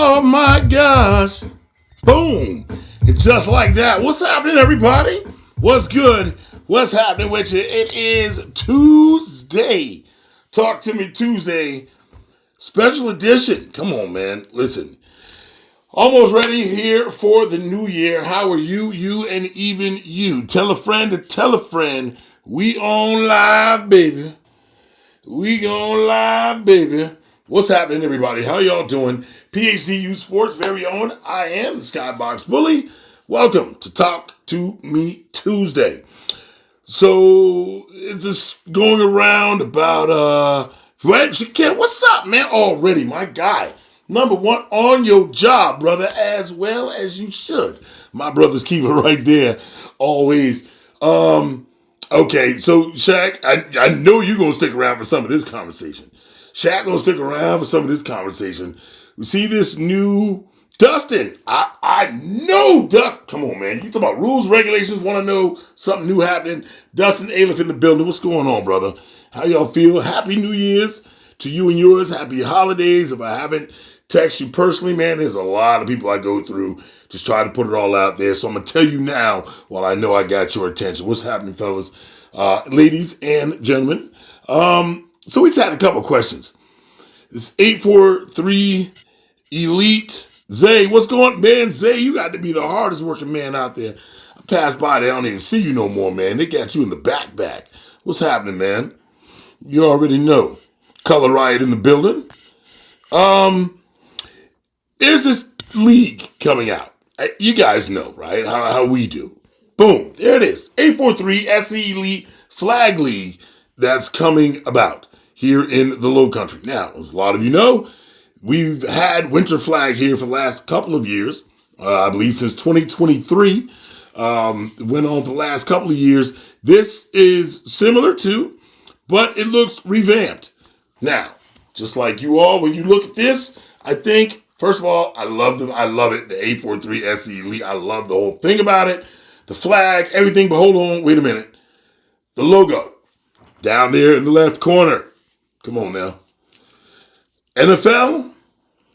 Oh my gosh. Boom. And just like that. What's happening, everybody? What's good? What's happening with you? It is Tuesday. Talk to me Tuesday. Special edition. Come on, man. Listen. Almost ready here for the new year. How are you? You and even you. Tell a friend to tell a friend. We on live, baby. We gon' live, baby. What's happening, everybody? How y'all doing? PhDU Sports' very own. I am the Skybox Bully. Welcome to Talk to Me Tuesday. So, is this going around about, Shakir, what's up, man? Already, my guy. Number one on your job, brother, as well as you should. My brother's keep it right there, always. Okay, so Shaq, I know you're gonna stick around for some of this conversation. Shaq gonna stick around for some of this conversation. We see this new Dustin. I know Dustin. Come on, man. You talk about rules, regulations. Want to know something new happening? Dustin Aleph in the building. What's going on, brother? How y'all feel? Happy New Year's to you and yours. Happy holidays. If I haven't texted you personally, man, there's a lot of people I go through. Just try to put it all out there. So I'm gonna tell you now while I know I got your attention. What's happening, fellas, ladies and gentlemen? So we just had a couple questions. This 843 Elite Zay, what's going on, man? Zay, you got to be the hardest working man out there. I passed by, they don't even see you no more, man. They got you in the back. What's happening, man? You already know. Color Riot in the building. There's this league coming out. You guys know, right? How we do. Boom. There it is. 843 SE Elite Flag League that's coming about here in the Low Country. Now, as a lot of you know, we've had Winter Flag here for the last couple of years. I believe since 2023. Went on for the last couple of years. This is similar to, but it looks revamped. Now, just like you all, when you look at this, I think, first of all, I love it. The 843 SE Elite. I love the whole thing about it. The flag, everything. But hold on, wait a minute. The logo down there in the left corner. Come on now. NFL?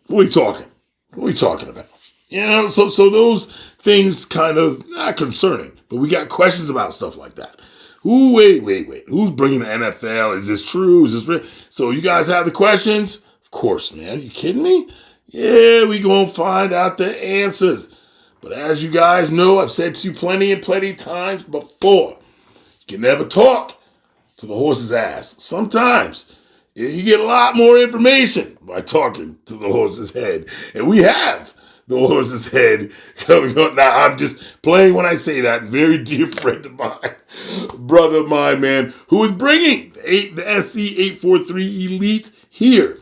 What are we talking? What are we talking about? You know, so those things kind of not concerning, but we got questions about stuff like that. Ooh, wait. Who's bringing the NFL? Is this true? Is this real? So you guys have the questions? Of course, man. You kidding me? Yeah, we gonna find out the answers. But as you guys know, I've said to you plenty times before, you can never talk to the horse's ass. Sometimes you get a lot more information by talking to the horse's head. And we have the horse's head coming up. Now, I'm just playing when I say that. Very dear friend of mine, brother of mine, man, who is bringing the SC 843 Elite here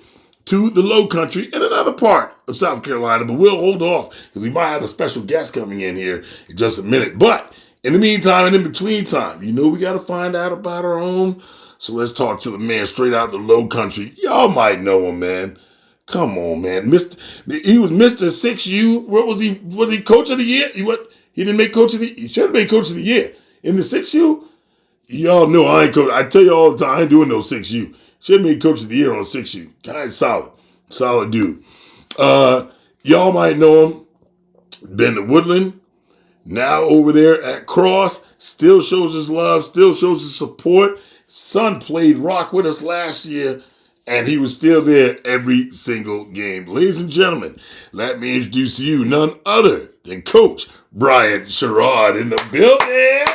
to the Low Country and another part of South Carolina. But we'll hold off because we might have a special guest coming in here in just a minute. But in the meantime and in between time, you know we got to find out about our own. So let's talk to the man straight out the Low Country. Y'all might know him, man. Come on, man. He was Mr. 6U. What was he? Was he coach of the year? He didn't make coach of the year. He should have made coach of the year. In the 6U? Y'all know I ain't coach. I tell you all the time, I ain't doing no 6U. Should have made coach of the year on 6U. Guy solid. Solid dude. Y'all might know him. Been to Woodland. Now over there at Cross. Still shows his love. Still shows his support. Son played rock with us last year, and he was still there every single game. Ladies and gentlemen, let me introduce you none other than Coach Brian Sherrod in the building.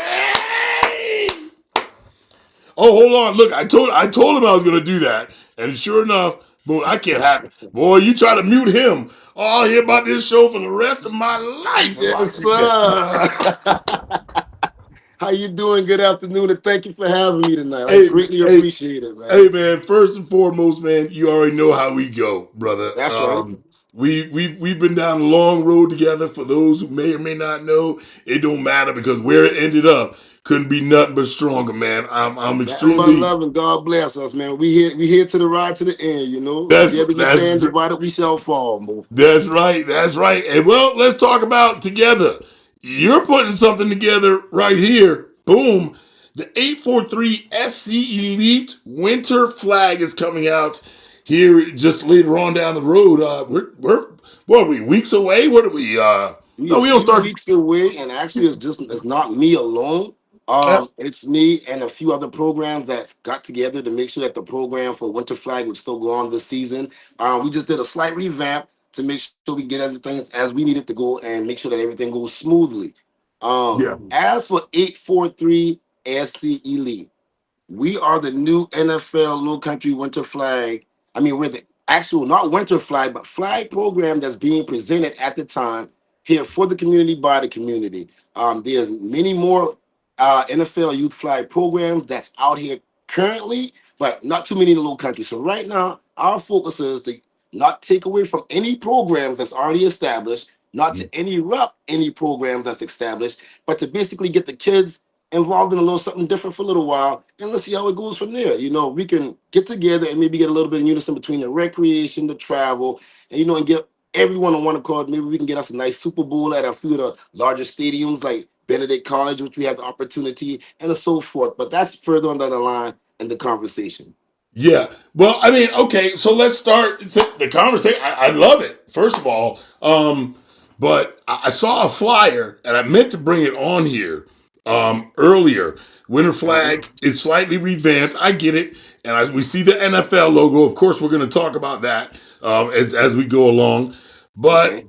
Oh, hold on. Look, I told him I was going to do that, and sure enough, boy, I can't have it. Boy, you try to mute him, I'll hear about this show for the rest of my life. Yes, sir. How you doing? Good afternoon, and thank you for having me tonight. I Hey, greatly hey, appreciate it, Hey man. man, first and foremost, man, you already know how we go, brother. That's right. We've been down a long road together. For those who may or may not know, it don't matter because where it ended up couldn't be nothing but stronger, man. I'm That my extremely love and God bless us, man. We here to the ride to the end, you know. that's Together we stand, that's divided we shall fall, Mo. that's right. And well, let's talk about together. You're putting something together right here. Boom. The 843 SC Elite Winter Flag is coming out here just later on down the road. We're What are we, weeks away? What are we? We No, a we don't few start. weeks away, and actually, it's not me alone. It's me and a few other programs that got together to make sure that the program for Winter Flag would still go on this season. We just did a slight revamp to make sure we get everything as we need it to go and make sure that everything goes smoothly. Yeah. As for 843 SC Elite, we are the new NFL Low Country Winter Flag. I mean, we're the actual, not Winter Flag, but flag program that's being presented at the time here for the community by the community. There's many more NFL youth flag programs that's out here currently, but not too many in the Low Country. So right now, our focus is to not take away from any programs that's already established, not to interrupt any programs that's established, but to basically get the kids involved in a little something different for a little while, and let's see how it goes from there. We can get together and maybe get a little bit of unison between the recreation, the travel, and and get everyone on one accord. Maybe we can get us a nice Super Bowl at a few of the larger stadiums like Benedict College, which we have the opportunity, and so forth. But that's further on down the line in the conversation. Yeah. Well, I mean, okay, so let's start the conversation. I love it, first of all. But I saw a flyer and I meant to bring it on here earlier. Winter Mhm. Flag is slightly revamped. I get it. And as we see the NFL logo, of course, we're going to talk about that as we go along. But Okay.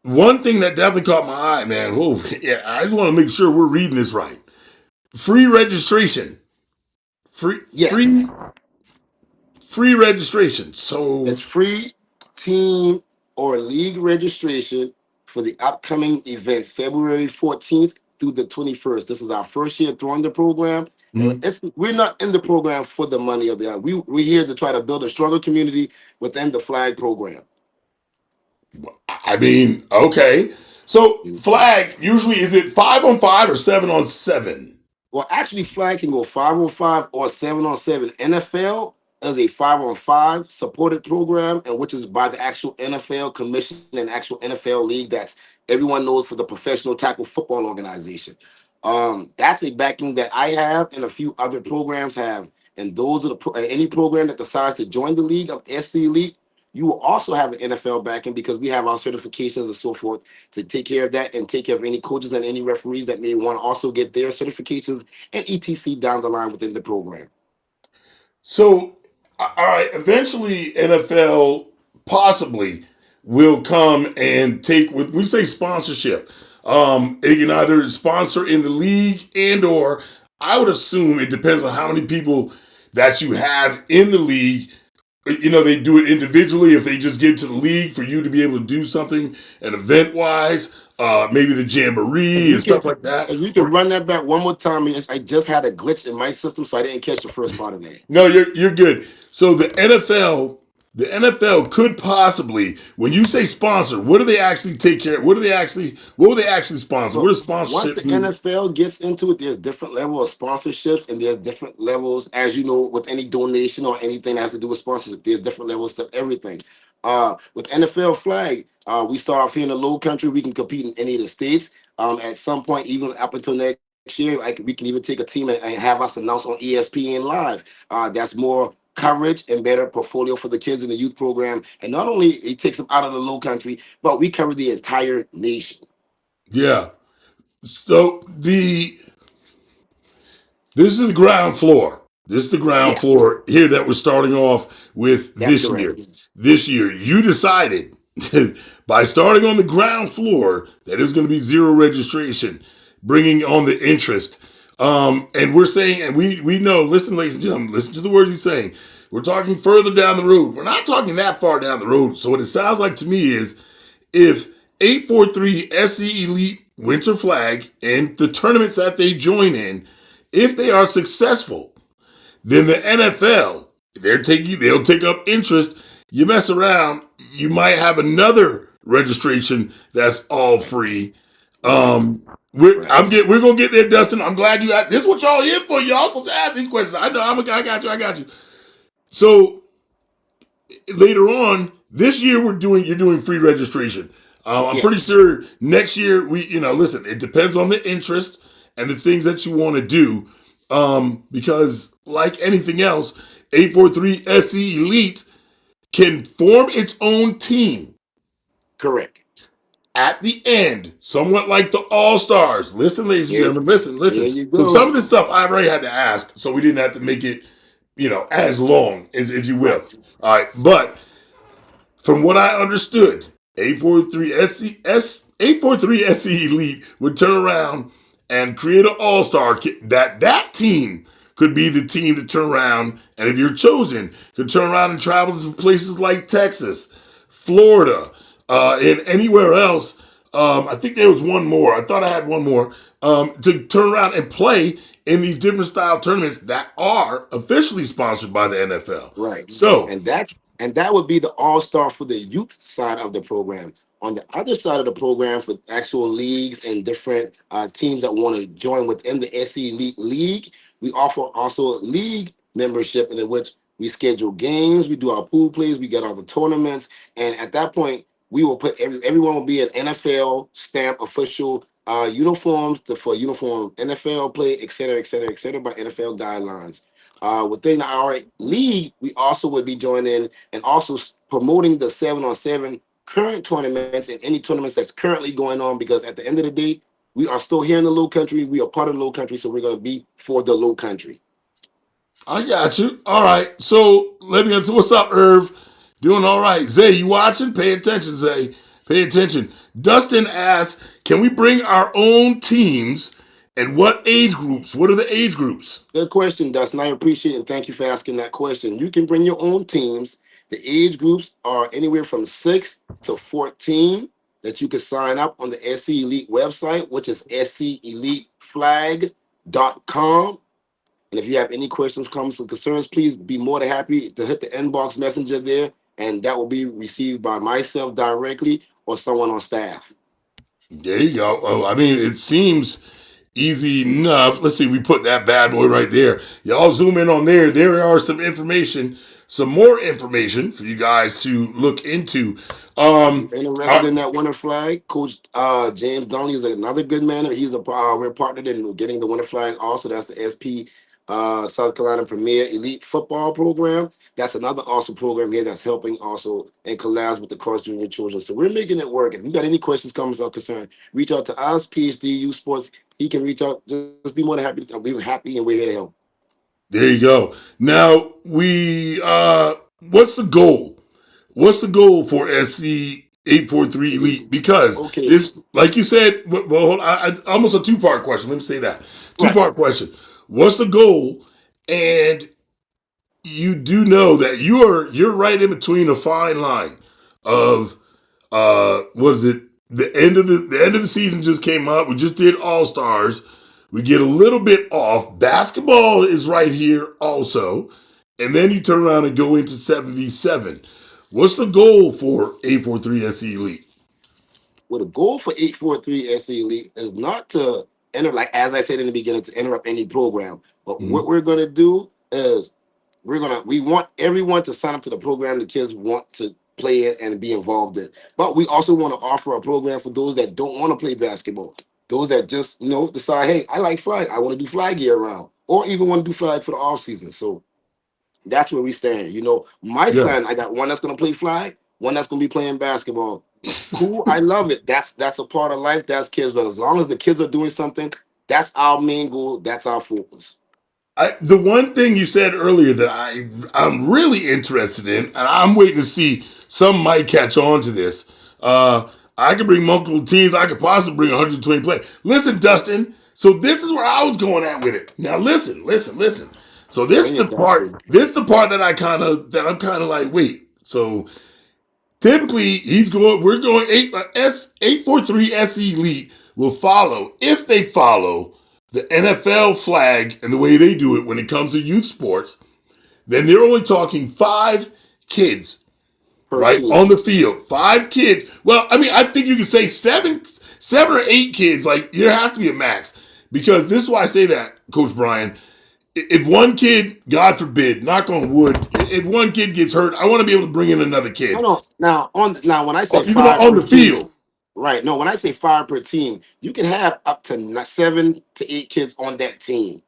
one thing that definitely caught my eye, man, whoa, yeah, I just want to make sure we're reading this right. Free registration. Free, free, Yes. free registration. So It's free team or league registration for the upcoming events, February 14th through the 21st. This is our first year throwing the program. And mm, we're not in the program for the money of the we're here to try to build a stronger community within the flag program. I mean, okay. So flag usually is it 5-on-5 or 7-on-7? Well, actually, flag can go 5-on-5 or 7-on-7. NFL is a 5-on-5 supported program, and which is by the actual NFL commission and actual NFL league that's everyone knows for the professional tackle football organization. That's a backing that I have and a few other programs have. And those are any program that decides to join the league of SC Elite, you will also have an NFL backing because we have our certifications and so forth to take care of that and take care of any coaches and any referees that may want to also get their certifications and etc down the line within the program. So, all right, eventually NFL possibly will come and take with we say sponsorship. It can either sponsor in the league and or I would assume it depends on how many people that you have in the league. They do it individually if they just give to the league for you to be able to do something an event wise, maybe the If jamboree you and can, stuff like that. if you can run that back one more time, I just had a glitch in my system, so I didn't catch the first part of that. No, you're good. So the NFL could possibly, when you say sponsor, what do they actually take care of? What will they actually sponsor? What So does once sponsorship the do? NFL gets into it, there's different level of sponsorships and there's different levels, as you know, with any donation or anything that has to do with sponsorship. There's different levels to everything. With NFL flag, we start off here in the Low Country. We can compete in any of the states. At some point, even up until next year, we can even take a team and have us announce on ESPN Live. That's more coverage and better portfolio for the kids in the youth program. And not only it takes them out of the Low Country, but we cover the entire nation. Yeah. So this is the ground floor. This is the ground Yes, floor here that we're starting off with that's this correct. year. This year, you decided by starting on the ground floor that it's going to be zero registration, bringing on the interest. And we're saying, and we know, listen, ladies and gentlemen, listen to the words he's saying. We're talking further down the road. We're not talking that far down the road. So what it sounds like to me is if 843 SC Elite Winter Flag and the tournaments that they join in, if they are successful, then the NFL they'll take up interest. You mess around, you might have another registration that's all free. Right, right. We're gonna get there, Dustin. I'm glad you. This is what y'all here for. Y'all supposed to ask these questions. I know. I got you. I got you. So later on this year you're doing free registration. I'm pretty Yes. sure next year listen, it depends on the interest and the things that you want to do. Because like anything else, 843 SC Elite can form its own team Correct. At the end, somewhat like the All Stars. Listen, ladies and Here, gentlemen, listen, here listen. you So some go. of this stuff I already had to ask, so we didn't have to make it, as long as if you will. Right. All right, but from what I understood, 843 SC Elite would turn around and create an all-star kit. That team could be the team to turn around, and if you're chosen, could turn around and travel to places like Texas, Florida, and anywhere else. I think there was one more. I thought I had one more to turn around and play in these different style tournaments that are officially sponsored by the NFL. Right. So, And that would be the all-star for the youth side of the program. On the other side of the program, for actual leagues and different teams that want to join within the SC Elite League, we offer also league membership in which we schedule games, we do our pool plays, we get all the tournaments, and at that point, we will put everyone will be an NFL stamp official uniforms for uniform NFL play, et cetera, by NFL guidelines. Within our league, we also would be joining and also promoting the 7-on-7 current tournaments and any tournaments that's currently going on, because at the end of the day, we are still here in the low country. We are part of the low country, so we're going to be for the low country. I got you. All right. So let me answer. What's up, Irv? Doing all right. Zay, you watching? Pay attention, Zay. Pay attention. Dustin asks, can we bring our own teams and what age groups? What are the age groups? Good question, Dustin. I appreciate it, and thank you for asking that question. You can bring your own teams. The age groups are anywhere from 6 to 14 that you can sign up on the SC Elite website, which is sceliteflag.com. And if you have any questions, comments, or concerns, please be more than happy to hit the inbox messenger there, and that will be received by myself directly or someone on staff. There you go. Oh, I mean, it seems easy enough. Let's see. We put that bad boy right there. Y'all zoom in on there. There are some more information for you guys to look into. If you're Um, interested uh, in that winter flag, Coach James Donnelly is another good man. He's we're partnered in getting the winter flag. Also, that's the SP South Carolina Premier Elite Football Program. That's another awesome program here that's helping also and collabs with the Cross Junior Children. So we're making it work. If you got any questions, comments, or concern, reach out to us, PhD Youth Sports. He can reach out. Just be more than happy. We're happy and we're here to help. there you go. Now what's the goal? What's the goal for SC 843 Elite? Because Okay, this, like you said, well, it's almost a two-part question. Let me say that. right. Two-part question. What's the goal? And you do know that you're right in between a fine line of what is it? The end of the season just came up. We just did All Stars. We get a little bit off. Basketball is right here also. And then you turn around and go into 77. What's the goal for 843 SC Elite? Well, the goal for 843 SC Elite is not to enter, like as I said in the beginning, to interrupt any program. But what Mhm. we're gonna do is we want everyone to sign up to the program the kids want to play in and be involved in. But we also want to offer a program for those that don't want to play basketball. Those that just decide, hey, I like flag, I want to do flag year round, or even want to do flag for the off season. So that's where we stand. My son, Yes. I got one that's gonna play flag, one that's gonna be playing basketball. Cool, I love it. That's a part of life. That's kids, but as long as the kids are doing something, that's our main goal. That's our focus. The one thing you said earlier that I'm really interested in, and I'm waiting to see some might catch on to this. I could bring multiple teams. I could possibly bring 120 players. Listen, Dustin. So this is where I was going at with it. Now listen, listen, listen. So this Bring is it, the part. Dustin. This is the part that I'm kind of like, wait. So typically he's going. We're going 843 SC Elite will follow if they follow the NFL flag and the way they do it when it comes to youth sports. Then they're only talking 5 kids, Per right, team. on the field. 5 kids. Well, I mean, I think you could say seven or 8 kids. Like there has to be a max because this is why I say that, Coach Brian. If one kid, God forbid, knock on wood, if one kid gets hurt, I want to be able to bring in another No, kid, no. Now when I say even five on per the team, field. right? No, when I say five per team, you can have up to 7 to 8 kids on that team.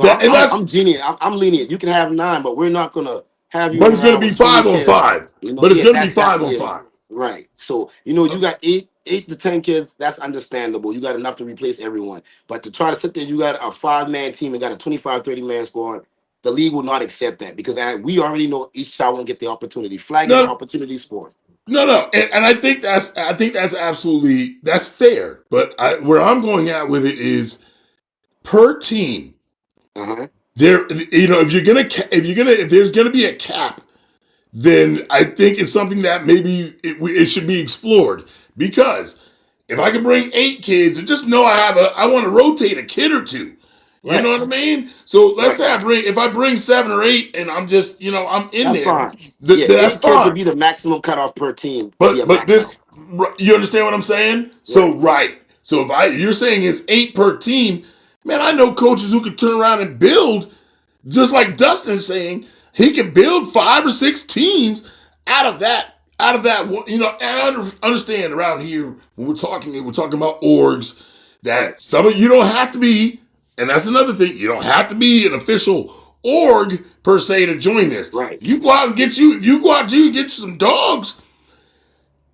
That and I'm that's, lenient. I'm lenient. You can have 9, but we're not gonna have you but run it's going to around be with 20 five on kids. five. But it's Yeah, going to be that's five on yeah. five. Right. So, you got eight to 10 kids, that's understandable. You got enough to replace everyone. But to try to sit there, you got a 5-man team and got a 25, 30-man squad, the league will not accept that because we already know each child won't get the opportunity. Flag is an No, opportunity sport. no, and I think that's absolutely that's fair. But where I'm going at with it is per team. Uh-huh. There, if there's gonna be a cap, then I think it's something that maybe it should be explored. Because if I can bring 8 kids and just know I want to rotate a kid or two. You know Right. what I mean? So let's Right. say if I bring 7 or 8 and I'm just, I'm in That's there, fine. Yeah, that's 8 kids would fine. be the maximum cutoff per team to be a But max out. you understand what I'm saying? So Right. right. So if you're saying it's 8 per team, man, I know coaches who could turn around and build just like Dustin's saying, he can build 5 or 6 teams out of that one. And I understand around here when we're talking about orgs Right. that some of you don't have to be, and that's another thing. You don't have to be an official org per se to join this. Right. You go out and if you go out and get you some dogs,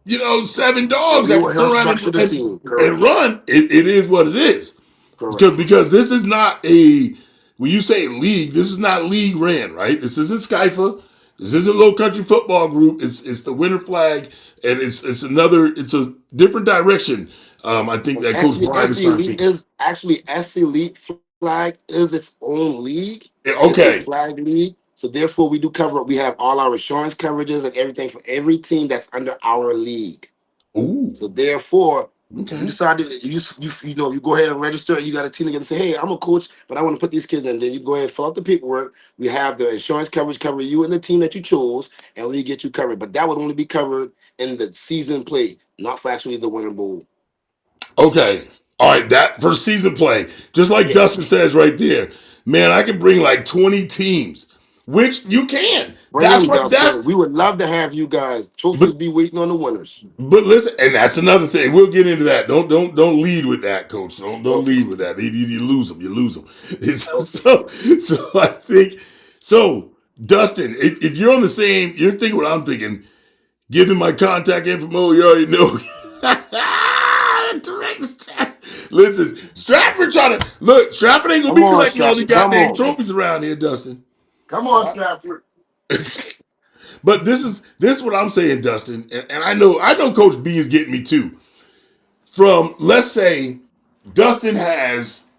7 dogs We that will can turn help around structure the team. and Correct. run. It is what it is. Correct. Because this is not when you say league, this is not league ran, right? This isn't Skyfa. This isn't Low Country Football Group. It's the Winter Flag, and it's a different direction. I think And that Coach actually, Brian is SC trying to Elite take. is actually SC Elite flag is its own league. Yeah, It's a okay. flag league. So therefore we do cover we have all our insurance coverages and everything for every team that's under our league. Ooh. So therefore, you Okay. decide to you go ahead and register. You got a team together. Say, hey, I'm a coach, but I want to put these kids in. Then you go ahead and fill out the paperwork. We have the insurance coverage cover you and the team that you chose, and we get you covered. But that would only be covered in the season play, not for actually the winning bowl. Okay. All right. That for season play, just like Yeah, Dustin says right there, man, I can bring like 20 teams, which you can. bring them, Dustin. We That's would love to have you guys. Trophies but be waiting on the winners. But listen, and that's another thing. We'll get into that. Don't lead with that, Coach. Don't Okay. lead with that. You lose them. You lose them. Okay. So I think so. Dustin, if you're on the same, you're thinking what I'm thinking. Give him my contact info. You already know. Listen, Stratford trying to look. Stratford ain't gonna Come be on, collecting all the Stratford. Come goddamn on. trophies around here, Dustin. Come on, Stratford. But this is what I'm saying, Dustin, and I know Coach B is getting me too. From let's say Dustin has,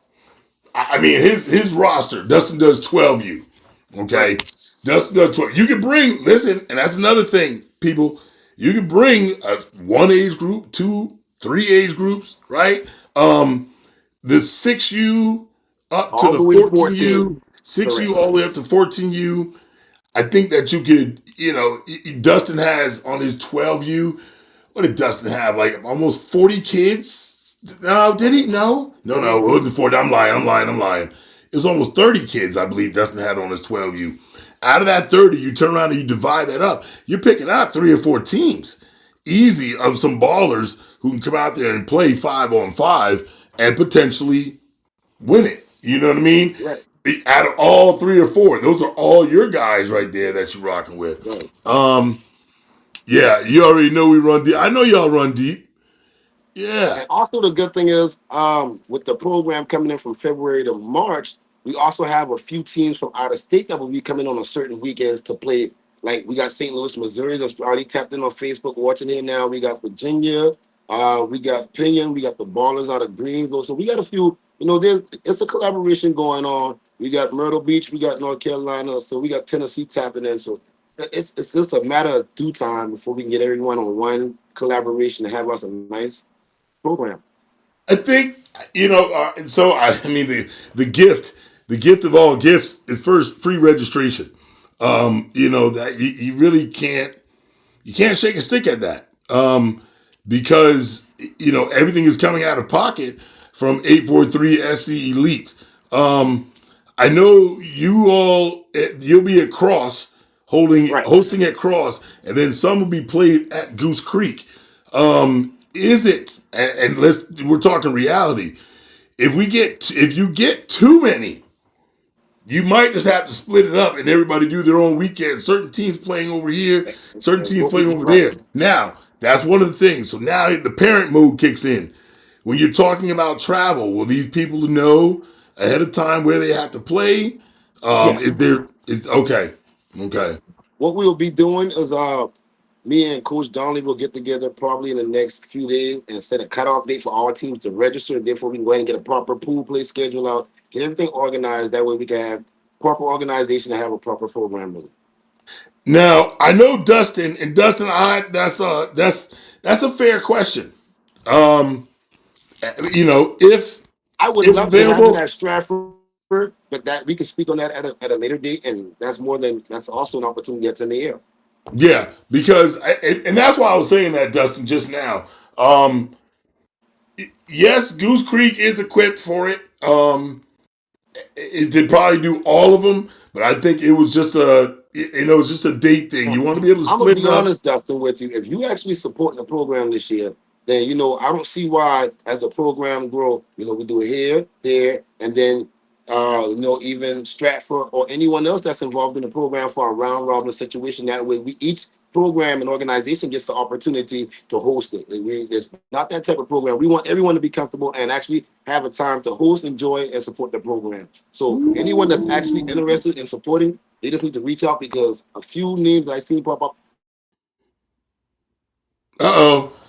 I mean his roster. Dustin does 12U. Okay, Right. Dustin does 12. You can bring listen, and that's another thing, people. You can bring one age group, two, three age groups, right? The 6U up to All the the way to 14. 14U, 6U Correct. all the way up to 14U. I think that you could, Dustin has on his 12U. What did Dustin have? Like almost 40 kids? No, did he? No. It wasn't 40. I'm lying. It was almost 30 kids, I believe Dustin had on his 12U. Out of that 30, you turn around and you divide that up. You're picking out 3 or 4 teams. Easy of some ballers who can come out there and play 5-on-5 and potentially win it. You know what I mean? Right. Out of all 3 or 4, those are all your guys right there that you're rocking with. Right. Yeah, you already know we run deep. I know y'all run deep. Yeah. And also the good thing is, with the program coming in from February to March, we also have a few teams from out of state that will be coming on certain weekends to play. Like we got St. Louis, Missouri, that's already tapped in on Facebook watching it now. We got Virginia, we got Pinion, we got the Ballers out of Greenville. So we got a few. There's it's a collaboration going on. We got Myrtle Beach, we got North Carolina, so we got Tennessee tapping in. So it's just a matter of due time before we can get everyone on one collaboration and have us a nice program. I think, so I mean, the gift of all gifts is first free registration. That you really can't shake a stick at that. Because, everything is coming out of pocket from 843 SC Elite. I know you'll be at Cross Right. hosting at Cross, and then some will be played at Goose Creek. Is it? And we're talking reality. If you get too many, you might just have to split it up and everybody do their own weekend. Certain teams playing over here, certain That's teams what we playing do. over Right. there. Now, That's one of the things. So now the parent mode kicks in. When you're talking about travel, will these people know ahead of time where they have to play? If Yes. there is okay, okay. Yes. What we will be doing is me and Coach Donnelly will get together probably in the next few days and set a cutoff date for all teams to register. Therefore, we can go ahead and get a proper pool play schedule out, get everything organized. That way we can have proper organization and have a proper program. Now I know Dustin and Dustin. That's a fair question. Um, I would if love to have it available, at Stratford, but that we can speak on that at a later date, and that's also an opportunity that's in the air. yeah, because and that's why I was saying that Dustin just now. Um, yes, Goose Creek is equipped for it. It did probably do all of them, but I think it was just it's just a date thing. You want to be able to I'm gonna split it be up. honest, Dustin, with you. If you actually supporting the program this year, then I don't see why, as the program grow, we do it here, there, and then even Stratford or anyone else that's involved in the program for a round robin situation. That way, we each program and organization gets the opportunity to host it. It's not that type of program. We want everyone to be comfortable and actually have a time to host, enjoy, and support the program. So anyone that's actually interested in supporting, they just need to reach out because a few names that I seen pop up.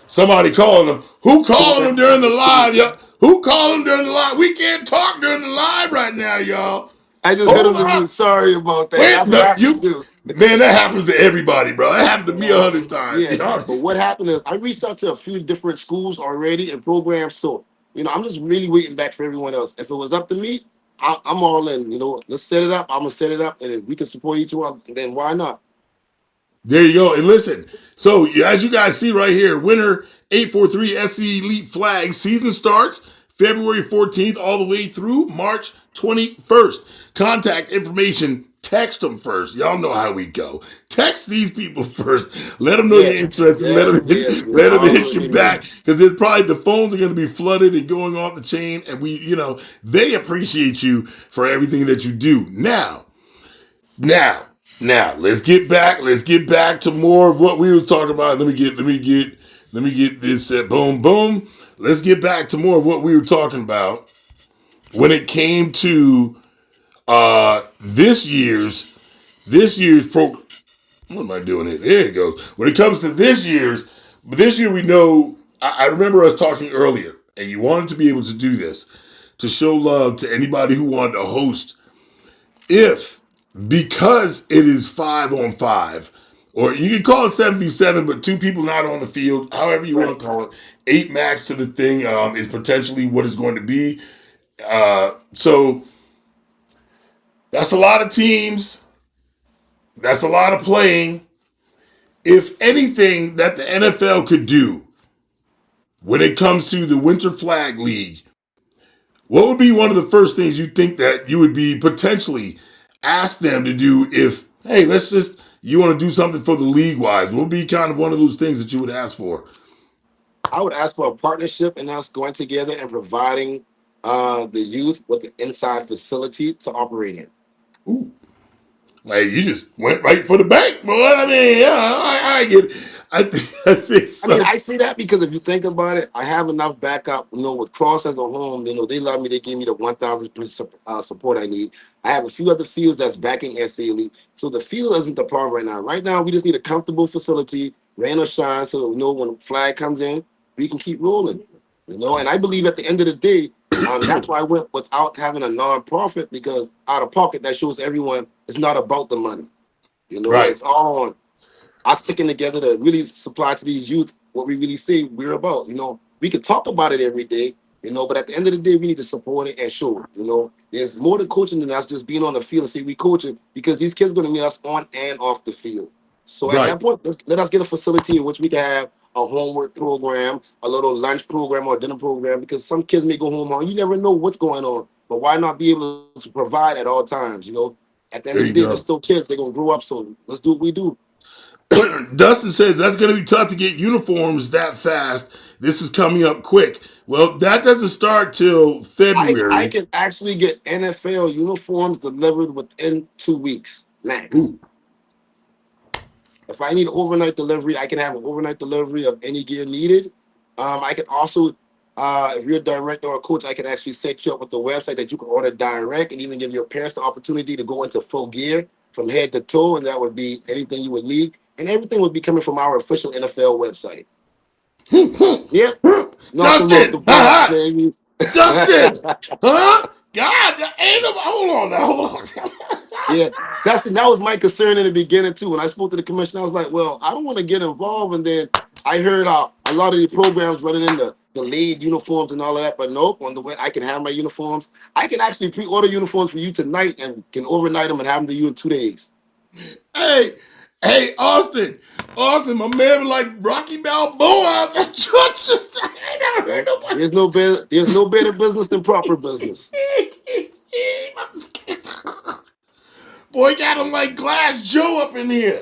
Somebody calling them. Who calling them during the live, I y'all? Who calling them during the live? We can't talk during the live right now, y'all. just heard Hold him to on. me. Sorry about that. Wait, That's what no, happened you too. man, that happens to everybody, bro. That happened to me 100 times. Yes, but what happened is I reached out to a few different schools already and programs. So I'm just really waiting back for everyone else. If it was up to me, I'm all in. Let's set it up. I'm gonna set it up, and if we can support each other, then why not? There you go. And listen, so as you guys see right here, winner 843 SC Elite Flag season starts February 14th all the way through March 21st. Contact information, text them first. Y'all know how we go. Text these people first. Let them know you're Yes, interested. Let yes, them yes, yes. let I them hit you already back know. because it's probably the phones are going to be flooded and going off the chain. And they appreciate you for everything that you do. Now, now, let's get back. Let's get back to more of what we were talking about. Let me get this. Boom, boom. Let's get back to more of what we were talking about when it came to this year's program. What am I doing here? There it goes. When it comes to this year we know. I remember us talking earlier, and you wanted to be able to do this to show love to anybody who wanted to host if because it is 5-on-5, or you can call it 7v7, but two people not on the field, however you Right. want to call it, eight max to the thing is potentially what it's going to be. So that's a lot of teams. That's a lot of playing. If anything that the NFL could do when it comes to the Winter Flag League, what would be one of the first things you think that you would be potentially ask them to do if, hey, you want to do something for the league wise? What would be kind of one of those things that you would ask for? I would ask for a partnership and us going together and providing the youth with the inside facility to operate in. Ooh, like you just went right for the bank. Well, I mean, yeah, I get it. I think I mean, so. I see that because if you think about it, I have enough backup. With Cross as a home, they love me. They give me the 1,000% support I need. I have a few other fields that's backing SC Elite. So the field isn't the problem right now. Right now, we just need a comfortable facility, rain or shine, so when flag comes in, we can keep rolling. And I believe at the end of the day, that's why I went without having a non-profit because out of pocket, that shows everyone it's not about the money. Right, It's all on us sticking together to really supply to these youth what we really say we're about. We can talk about it every day, but at the end of the day, we need to support it and show it. There's more to coaching than us just being on the field and say we coaching because these kids are going to meet us on and off the field. So at right. that point, let us get a facility in which we can have a homework program, a little lunch program or dinner program because some kids may go home on. You never know what's going on, but why not be able to provide at all times? At the end of the There day, you they're go. still kids. They're gonna grow up. So let's do what we do. Dustin says that's going to be tough to get uniforms that fast. This is coming up quick. Well, that doesn't start till I February. can actually get NFL uniforms delivered within 2 weeks max. Ooh, If I need overnight delivery, I can have an overnight delivery of any gear needed. I can also, if you're a director or a coach, I can actually set you up with the website that you can order direct and even give your parents the opportunity to go into full gear from head to toe. And that would be anything you would need. And everything would be coming from our official NFL website. Yep. Knock them off the Dustin, box, baby. Dustin, huh? God, ain't no, hold on now, hold on. Yeah, that was my concern in the beginning too. When I spoke to the commission, I was like, "Well, I don't want to get involved." And then I heard a lot of the programs running in the lead uniforms and all of that. But nope, on the way I can have my uniforms. I can actually pre-order uniforms for you tonight and can overnight them and have them to you in 2 days. Hey, hey, Austin, my man was like Rocky Balboa. I ain't never heard Well, nobody. there's no better business than proper business. Boy, got him like Glass Joe up in here.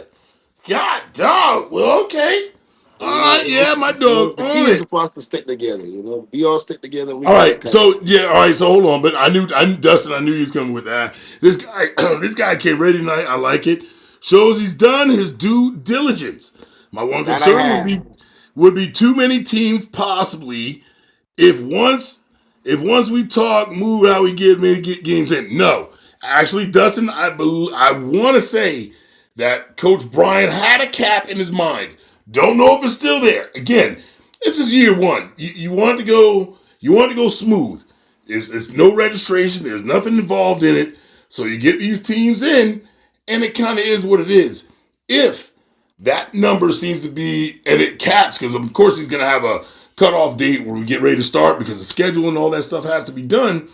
God, dog. Well, okay. All You know, right, yeah, my dog the key on is it. for us to stick together. You know, we all stick together and we All got it right, covered. so yeah, all right, so hold on, but I knew Dustin, I knew he was coming with that. This guy, this guy came ready tonight. I like it. Shows he's done his due diligence. My one That I concern would have. be too many teams possibly if once we talk move how we get many get games in. No, actually, Dustin, I want to say that Coach Brian had a cap in his mind. Don't know if it's still there. Again, this is year one. You want to go. You want to go smooth. There's no registration. There's nothing involved in it. So you get these teams in, and it kind of is what it is. If that number seems to be, and it caps because of course he's going to have a cutoff date where we get ready to start because the schedule and all that stuff has to be done.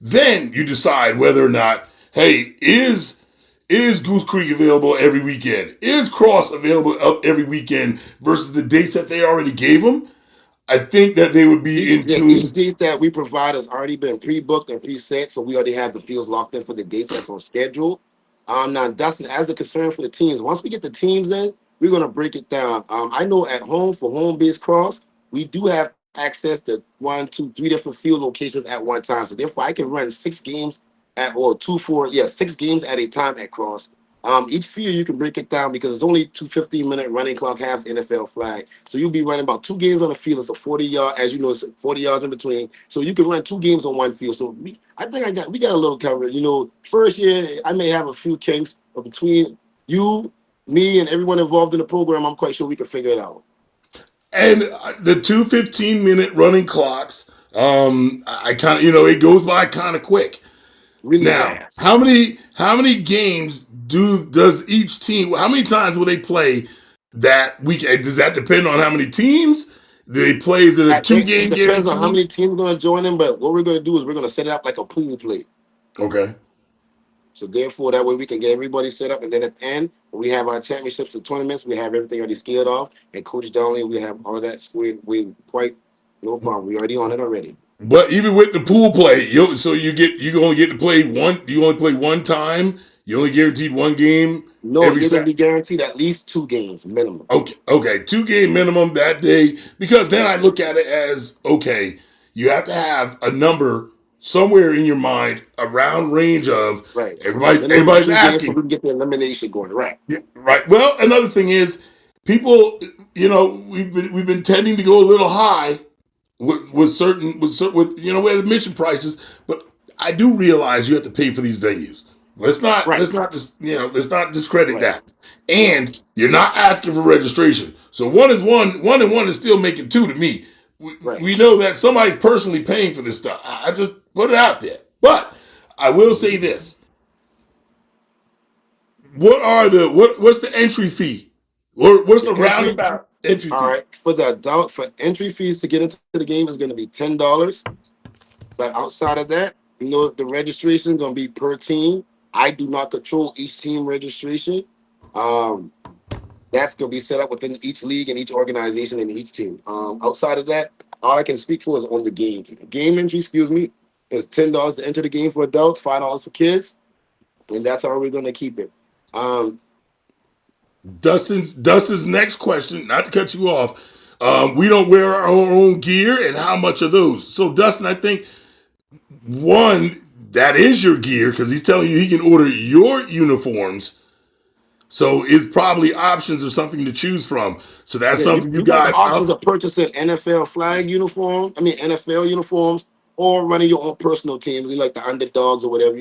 Then you decide whether or not, hey, is Goose Creek available every weekend? Is Cross available every weekend versus the dates that they already gave them? I think that they would be in Each tune. date that we provide has already been pre-booked and preset, so we already have the fields locked in for the dates that's on schedule. Now, Dustin, as a concern for the teams, once we get the teams in, we're gonna break it down. I know at home for home-based cross, we do have access to one, two, three different field locations at one time. So therefore, I can run 6 games at or two, four, yeah, 6 games at a time at cross. Each field you can break it down because it's only two 15-minute running clock halves NFL flag. So you'll be running about 2 games on the field. It's a 40 yard, as you know, it's 40 yards in between. So you can run 2 games on one field. So I think we got a little covered. You know, first year I may have a few kinks, but between you, me, and everyone involved in the program, I'm quite sure we can figure it out. And the two 15-minute running clocks, I kind of, it goes by kind of quick. Really Now, fast. how many games does each team? How many times will they play that weekend? Does that depend on how many teams? Do they play? Is it a two It game depends on how guarantee? many teams are going to join in, but what we're going to do is we're going to set it up like a pool play. Okay. So therefore, that way we can get everybody set up, and then at the end, when we have our championships and tournaments, we have everything already scaled off. And Coach Donnelly, we have all of that squared. We quite no problem. We already on it already. But even with the pool play, so you only get to play one. You only play one time. You only guaranteed one game No, every you're going to set. be guaranteed at least 2 games minimum. Okay, 2 game minimum that day because then I look at it as okay, you have to have a number somewhere in your mind around range of Right. Minimum of everybody's 2 games so asking. we can get the elimination going. Right. Yeah, right. Well, another thing is people, we've been tending to go a little high with admission prices, but I do realize you have to pay for these venues. Right. Let's not discredit Right. that. And you're not asking for registration. So one and one is still making two to me. We, Right. we know that somebody's personally paying for this stuff. I just put it out there. But I will Mhm. say this. What's the entry fee? Or what's the The entry. roundabout entry All fee? right. For the adult, for entry fees to get into the game is going to be $10. But outside of that, the registration is going to be per team. I do not control each team registration. Um, that's going to be set up within each league and each organization and each team. Outside of that, all I can speak for is on the game. Game entry, excuse me, is $10 to enter the game for adults, $5 for kids, and that's how we're going to keep it. Um, Dustin's next question, not to cut you off. We don't wear our own gear, and how much are those? So, Dustin, I think one that is your gear because he's telling you he can order your uniforms So it's probably options or something to choose from. So that's Yeah, you, something you you got the guys options out. of purchasing NFL flag uniform. I mean NFL uniforms, or running your own personal teams, like the underdogs or whatever.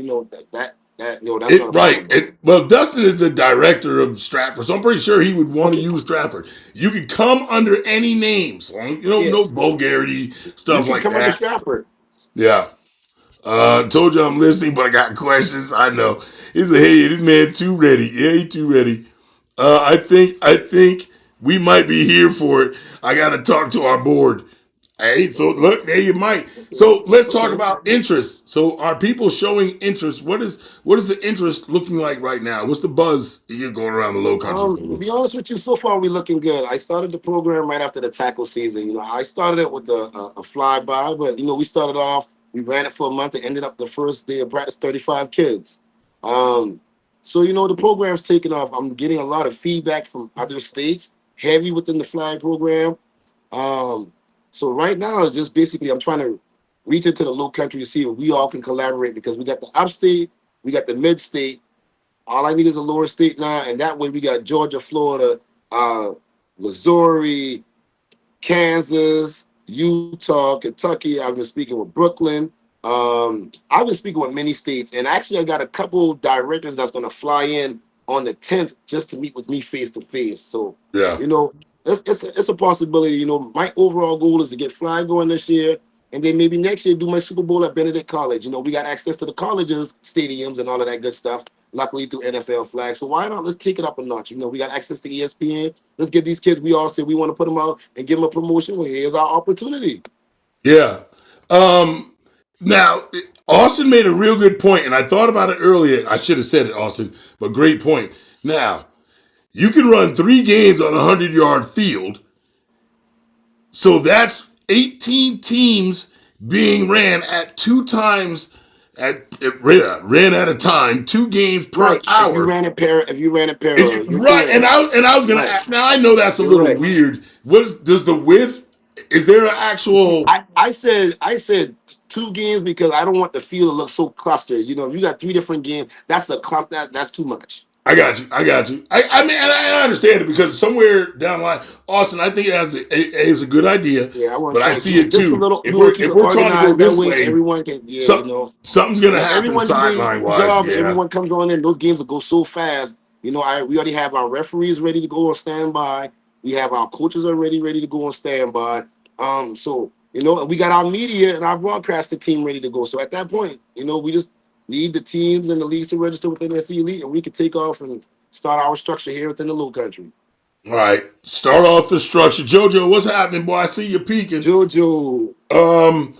That's not It a right. problem. Well, Dustin is the director of Stratford, so I'm pretty sure he would want to Okay. use Stratford. You can come under any names, no Yes, vulgarity you stuff can like come under that. Stratford. Yeah. Told you I'm listening, but I got questions. I know. He said, "Hey, this man too ready. Yeah, he too ready." I think we might be here for it. I got to talk to our board. Hey, so look, there you might. So let's talk Okay. about interest. So are people showing interest? What is the interest looking like right now? What's the buzz you're going around the Low Country To for? be honest with you, so far we're looking good. I started the program right after the tackle season. I started it with a flyby, but we started off. We ran it for a month. It ended up the first day of practice, 35 kids. Um, so the program's taking off. I'm getting a lot of feedback from other states, heavy within the flag program. Um, so right now it's just basically I'm trying to reach into the Low Country to see if we all can collaborate because we got the upstate, we got the mid state. All I need is a lower state now, and that way we got Georgia, Florida, Missouri, Kansas, Utah, Kentucky. I've been speaking with Brooklyn. I've been speaking with many states, and actually, I got a couple directors that's going to fly in on the 10th just to meet with me face to face. So, Yeah. you know, it's a possibility. My overall goal is to get flag going this year, and then maybe next year do my Super Bowl at Benedict College. We got access to the colleges, stadiums, and all of that good stuff. Luckily, through NFL flag. So why not? Let's take it up a notch. We got access to ESPN. Let's get these kids. We all said we want to put them out and give them a promotion. Well, here's our opportunity. Yeah. Um, Now, Austin made a real good point, and I thought about it earlier. I should have said it, Austin, but great point. Now, you can run 3 games on a 100-yard field, so that's 18 teams being ran at 2 times ran at a time, 2 games per Right. If you hour. ran it parallel, you're Right, and correct. I was gonna Right. now I know that's a You're little right. weird. Does the width? Is there an See, actual? I said 2 games because I don't want the field to look so clustered. You got 3 different games. That's a cluster. That's too much. I got you. I got you. I mean, and I understand it because somewhere down the line, Austin, I think it is a good idea, Yeah, I want but to I try to see keep it it just a too. little. If We want we're to keep if it we're trying to go organized. That this way, way, everyone can. Yeah, something's gonna happen everyone doing sideline wise. jobs. Yeah. Everyone comes on in. Those games will go so fast. We already have our referees ready to go on standby. We have our coaches already ready to go on standby. So and we got our media and our broadcasting team ready to go. So at that point, we just need the teams and the leagues to register within SC Elite, and we can take off and start our structure here within the Low Country. All right. Start off the structure, JoJo. What's happening, boy? I see you peeking. Jojo, Um,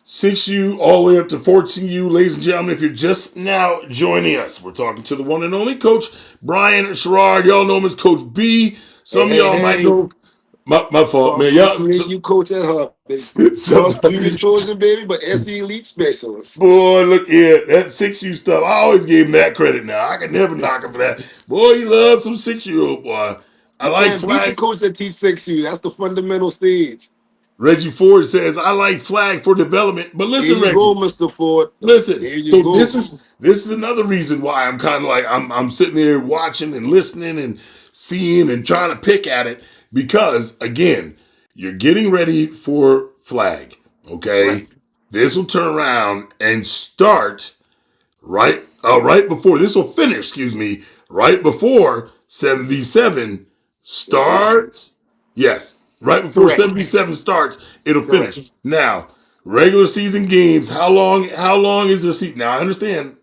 6U all the way up to 14U, ladies and gentlemen. If you're just now joining us, we're talking to the one and only Coach Brian Sherrard. Y'all know him as Coach B. hey, Some of hey, y'all might hey. know my fault, man. Cross Y'all, make you coach at Hub. some, Cross Junior Trojan, baby, but SE Elite Specialist. boy, look here. That 6U stuff, I always gave him that credit now. I can never knock him for that. Boy, you love some 6-year-old boy. I You like can't beat the flags. coach that teach 6U. That's the fundamental stage. Reggie Ford says, I like flag for development. But There listen, you go, Reggie, Mr. Ford. listen. There you So this go. is this is another reason why I'm kind of like I'm sitting there watching and listening and seeing and trying to pick at it because again, you're getting ready for flag. Right. Okay, this will turn around and start right before this will finish. Excuse me, right before 7v7 Mm-hmm. starts. Yes, right before Correct. 7v7 starts, it'll Correct. finish. Now, regular season games. How long is the season? Now I understand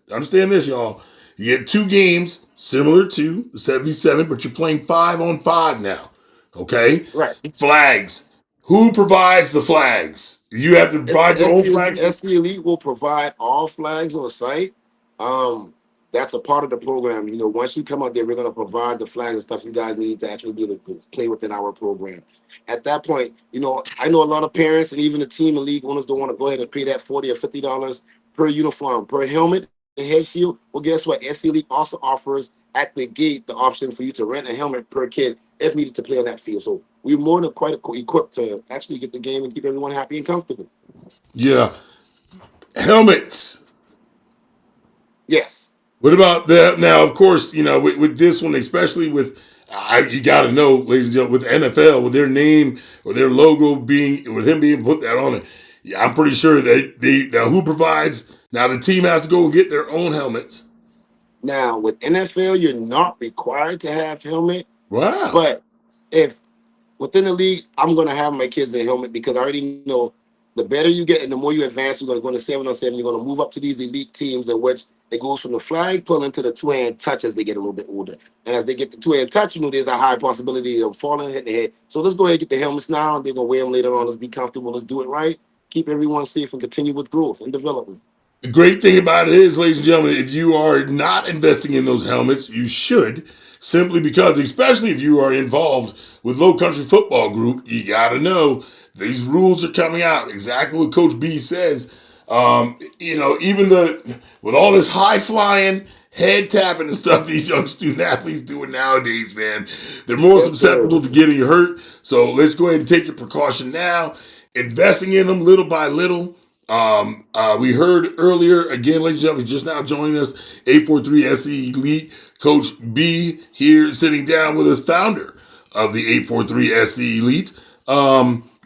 this, y'all. You get 2 games similar to the 7v7, but you're playing 5-on-5 now. Okay, Right. flags. Who provides the flags? You have to provide your own flags. SC Elite will provide all flags on site. Um, that's a part of the program. Once you come out there, we're going to provide the flags and stuff you guys need to actually be able to play within our program. At that point, I know a lot of parents and even the team and league owners don't want to go ahead and pay that $40 or $50 per uniform, per helmet and head shield. Well, guess what? SC Elite also offers at the gate the option for you to rent a helmet per kid if needed to play on that field. So we're more than quite equipped to actually get the game and keep everyone happy and comfortable. Yeah, helmets. Yes. What about that? Now, of course, with this one, especially with you got to know, ladies and gentlemen, with the NFL, with their name or their logo being, with him being put that on it, yeah, I'm pretty sure that now who provides. Now the team has to go and get their own helmets. Now with NFL, you're not required to have helmet, Wow, but if within the league, I'm gonna have my kids a helmet because I already know the better you get and the more you advance, you're gonna go into 7-on-7. You're gonna move up to these elite teams in which it goes from the flag pull into the two-hand touch as they get a little bit older. And as they get the two-hand touch, there's a high possibility of falling, hitting the head. So let's go ahead and get the helmets now. They're gonna wear them later on. Let's be comfortable. Let's do it right. Keep everyone safe and continue with growth and development. the great thing about it is, ladies and gentlemen, if you are not investing in those helmets, you should, simply because, especially if you are involved with Low Country Football Group, you got to know these rules are coming out. Exactly what Coach B says. Even with all this high flying, head tapping and stuff these young student athletes doing nowadays, man, they're more Yes, sir. susceptible to getting hurt. So let's go ahead and take your precaution now, investing in them little by little. We heard earlier, again, ladies and gentlemen, just now joining us, 843 SE Elite, Coach B here sitting down with us, founder of the 843 SE Elite.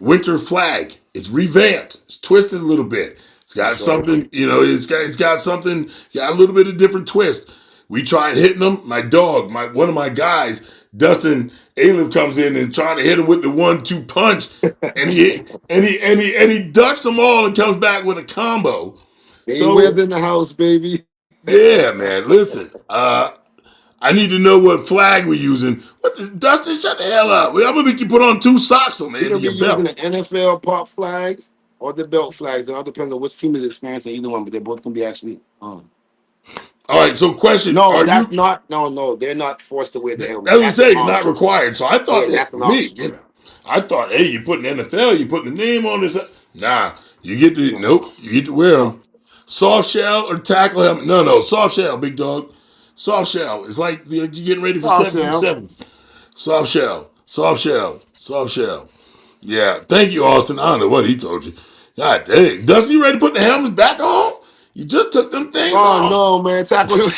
Winter flag. It's revamped. It's twisted a little bit. It's got That's right. something, it's got something, got a little bit of different twist. We tried hitting them. My dog, one of my guys, Dustin Aliff, comes in and trying to hit him with the 1-2 punch, and he ducks them all and comes back with a combo. So Mayweather in the house, baby. yeah, man. Listen, I need to know what flag we're using. Dustin? Shut the hell up. I'm gonna make you put on 2 socks on the We're end gonna of be your using the belt. NFL pop flags or the belt flags. It all depends on which team is experiencing either one, but they're both gonna be actually on. All right. So, question: No, Are you? that's not. No. They're not forced to wear the As helmet. we That's say, an it's not option. required. So I thought, Yeah, hey, that's for an me, option. I thought, hey, you put an NFL, you put the name on this. Nah, you get to No, nope, you get to wear no. them. Soft shell or tackle helmet? No, soft shell, big dog. Soft shell. It's like you're getting ready for Soft shell. 7-7. Soft shell, soft shell, soft shell. Yeah, thank you, Austin. I don't know what he told you. God dang, Dusty, you ready to put the helmets back on? You just took them things Oh off. no, man! Tackle him.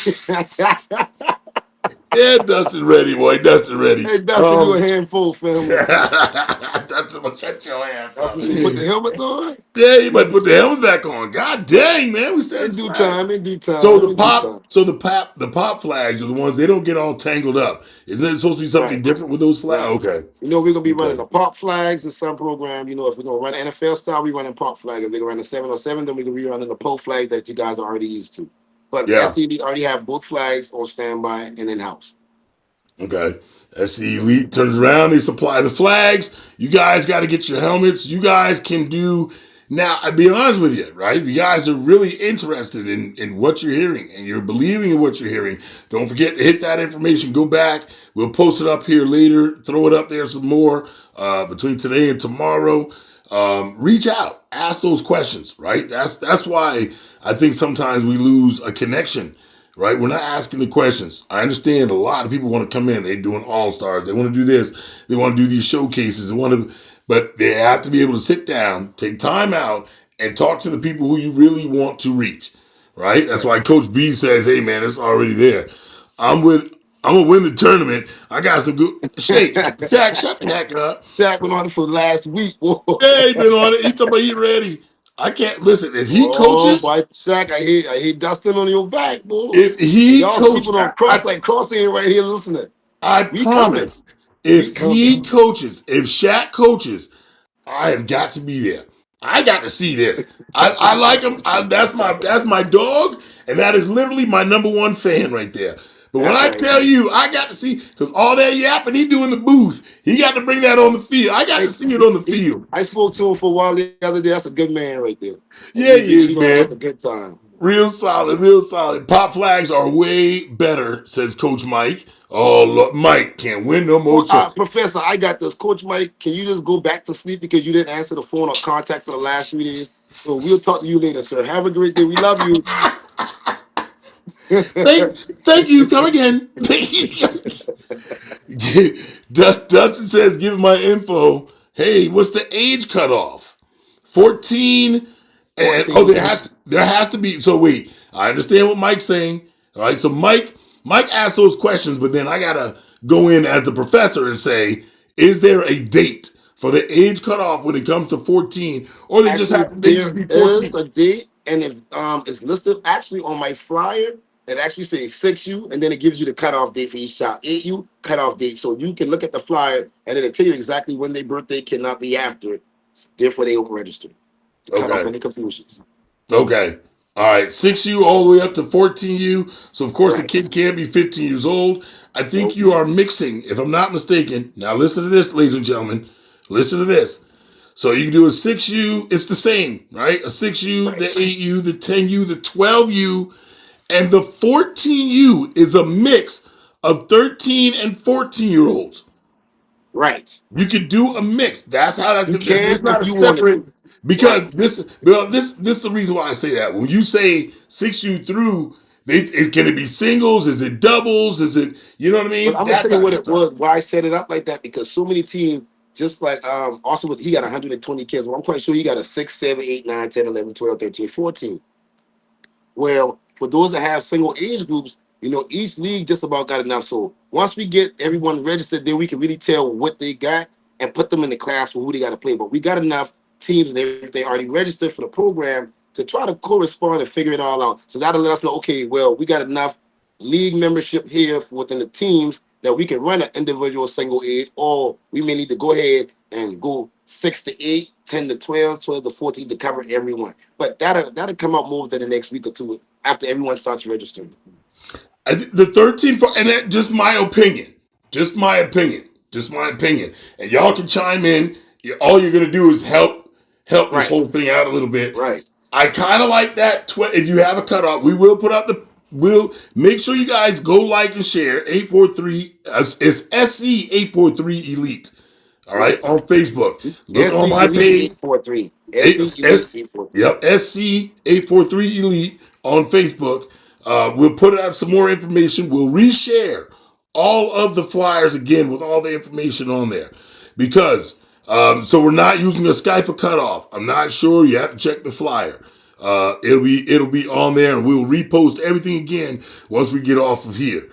Yeah, Dustin ready, boy. Dustin ready. Hey, Dustin, you a handful, family. Dustin will shut your ass That's up. when you put the helmets on. Yeah, you might put the helmet back on. God dang, man, we said In it's due flag. time. In due So time. the In due pop, time. so the pop flags are the ones they don't get all tangled up. Isn't it supposed to be something Right. different with those Right. flags? Okay, We're gonna be running okay, the pop flags in some program. If we're gonna run NFL style, we running pop flag. If we're gonna run the 7-on-7, then we can rerun the pole flag that you guys are already used to. But yeah, SCD already have both flags on standby and in house. okay. As the elite turns around, they supply the flags. You guys got to get your helmets. You guys can do. Now, I'll be honest with you, right? If you guys are really interested in what you're hearing and you're believing in what you're hearing, don't forget to hit that information. Go back. We'll post it up here later. Throw it up there some more between today and tomorrow. Reach out. Ask those questions, right? That's why I think sometimes we lose a connection, right? We're not asking the questions. I understand a lot of people want to come in. They're doing all stars. They want to do this. They want to do these showcases. But they have to be able to sit down, take time out, and talk to the people who you really want to reach, right? That's Right. why Coach B says, "Hey, man, it's already there. I'm with. I'm gonna win the tournament. I got some good Shaq, shut the heck up. Shaq went on it for last week. Whoa. Yeah, he been on it. He talking about he ready. I can't listen. If he Oh coaches, boy, Shaq, I hear Dustin on your back, boy. if And he y'all coach, keeping on cross like crossing right here listening. I We coming. promise. We If he coming. coaches, if Shaq coaches, I have got to be there. I got to see this. I like him. That's my dog, and that is literally my number one fan right there. But when That's I right. tell you, I got to see because all that yapping he do in the booth, he got to bring that on the field. I got to Hey, see it on the field. I spoke to him for a while the other day. That's a good man right there. Yeah, he We is, gonna have man. a good time. Real solid, real solid. Pop flags are way better, says Coach Mike. Oh, look, Mike can't win no more trophies. Professor, I got this. Coach Mike, can you just go back to sleep because you didn't answer the phone or contact for the last 3 days? So we'll talk to you later, sir. Have a great day. We love you. Thank you. Come again. Dustin says, give my info. Hey, what's the age cutoff? 14 and 14. there has to be. So wait, I understand what Mike's saying. All right. So Mike asked those questions, but then I gotta go in as the professor and say, is there a date for the age cutoff when it comes to 14, or Actually, they there just be is 14? a date, and if it's listed actually on my flyer. It actually says 6U, and then it gives you the cutoff date for each child. 8U cutoff date, so you can look at the flyer, and it'll tell you exactly when their birthday cannot be after. Therefore, they won't register to cut off Okay. any confusions. Okay. All right. 6U all the way up to 14U. So of course the Right. kid can't be 15 years old. I think Nope. you are mixing, if I'm not mistaken. Now listen to this, ladies and gentlemen. Listen to this. So you can do a 6U, it's the same, right? A 6U, Right. the 8U, the 10U, the 12U, and the 14U is a mix of 13 and 14-year olds. Right. You could do a mix. That's how that's You gonna. There's can not if a you wanted separate to. because Right. this is the reason why I say that. When you say 6U through, can it be singles? Is it doubles? Is it what I But mean? I'm gonna That tell you type what of it stuff. was, why I set it up like that, because so many teams, just like also with, he got 120 kids. Well, I'm quite sure he got a 6, 7, 8, 9, 10, 11, 12, 13, 14. Well, for those that have single age groups, each league just about got enough. So once we get everyone registered, then we can really tell what they got and put them in the class for who they got to play. But we got enough teams and everything already registered for the program to try to correspond and figure it all out. So that'll let us know, okay, well, we got enough league membership here within the teams that we can run an individual single age, or we may need to go ahead and go 6 to 8, 10 to 12, 12 to 14 to cover everyone. But that'll come out more within the next week or two after everyone starts registering. The 13 for and that just my opinion, just my opinion, just my opinion, and y'all can chime in. All you're gonna do is help this Right, whole thing out a little bit. right. I kind of like that. If you have a cutoff, we will put up the. We'll make sure you guys go like and share 843. It's SC 843 Elite. All right, Right. on Facebook. Look on SC my Elite page. 843. SC S, Elite S, 843. yep, SC843 Elite on Facebook. We'll put out some more information. We'll reshare all of the flyers again with all the information on there because so we're not using a Skype for cutoff. I'm not sure. You have to check the flyer. It'll be on there, and we'll repost everything again once we get off of here.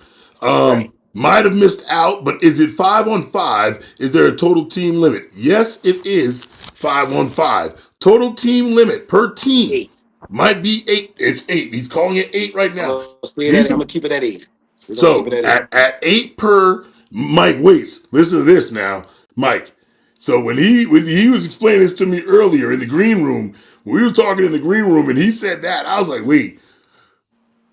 Right. Might have missed out, but is it 5-on-5? Is there a total team limit? Yes, it is 5-on-5. Total team limit per team 8. might be 8. It's 8. He's calling it 8 right I'm now. gonna stay at it. I'm He's gonna keep it at 8. We're gonna keep it so at 8. at 8 per Mike waits. Listen to this now, Mike. So when he was explaining this to me earlier in the green room, when we were talking in the green room, and he said that, I was like, wait,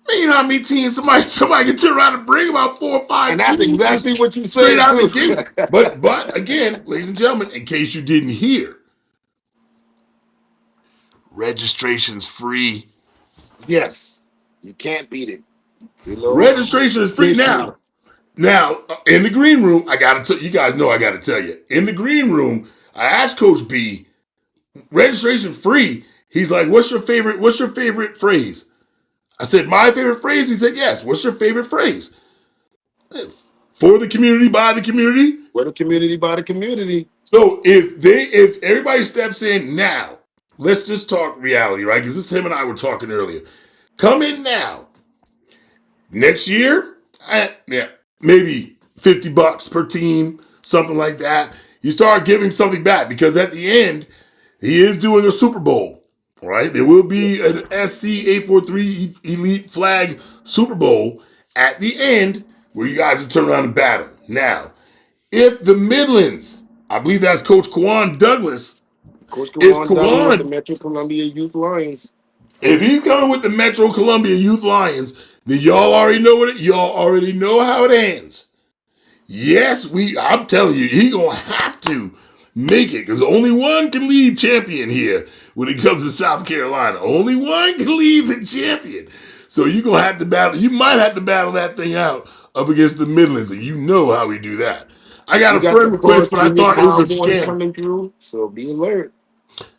man, you know how many teams somebody can turn around and bring about 4 or 5 And that's teams exactly just what you straight said out of too. the gate. But again, ladies and gentlemen, in case you didn't hear, registration's free. Yes. You can't beat it. Registration is free Stay free. now. Now, in the green room, I gotta tell you guys know I gotta tell you. In the green room, I asked Coach B, registration free. He's like, what's your favorite phrase? I said, my favorite phrase? He said, yes. What's your favorite phrase? For the community, by the community. We're the community by the community. So if everybody steps in now, let's just talk reality, right? Because this him and I were talking earlier. Come in now. Next year, yeah, maybe $50 per team, something like that. You start giving something back because at the end, he is doing a Super Bowl. All right, there will be Yes. an SC843 Elite Flag Super Bowl at the end where you guys will turn around and battle. Now, if the Midlands, I believe that's Coach Kwan Douglas, Coach if Kawan Douglas with the Kwan, Metro Columbia Youth Lions. if he's coming with the Metro Columbia Youth Lions, then y'all already know how it ends. Yes, I'm telling you, he gonna have to make it because only one can leave champion here when it comes to South Carolina. Only one can leave the champion. So you're gonna have to battle. You might have to battle that thing out up against the Midlands, and you know how we do that. I got We a got the friend request, Forest but I Junior thought it was a Cowboys scam. coming through, so be alert.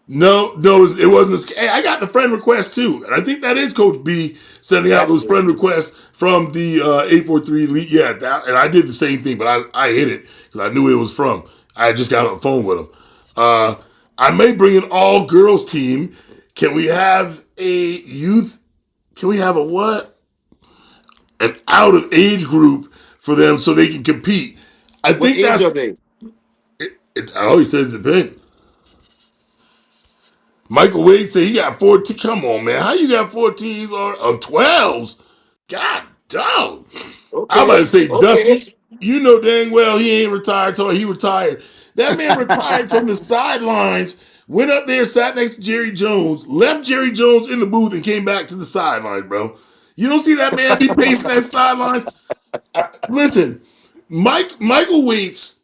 No, it wasn't a scam. Hey, I got the friend request too, and I think that is Coach B sending out That's those it. friend requests from the 843 Elite. Yeah, and I did the same thing, but I hit it because I knew it was from. I just got on the phone with him. Uh, I may bring an all girls team. Can we have a youth? Can we have a what? an out of age group for them so they can compete. I What think age are that's they? it always says the thing. Michael Wade said he got 14. Come on, man. How you got 14s or 12s? God dog. I'm about to Okay, say, okay. Dusty, you know dang well he ain't retired till he retired. That man retired from the sidelines, went up there, sat next to Jerry Jones, left Jerry Jones in the booth, and came back to the sidelines, bro. You don't see that man be pacing that sidelines? Listen, Michael Waits,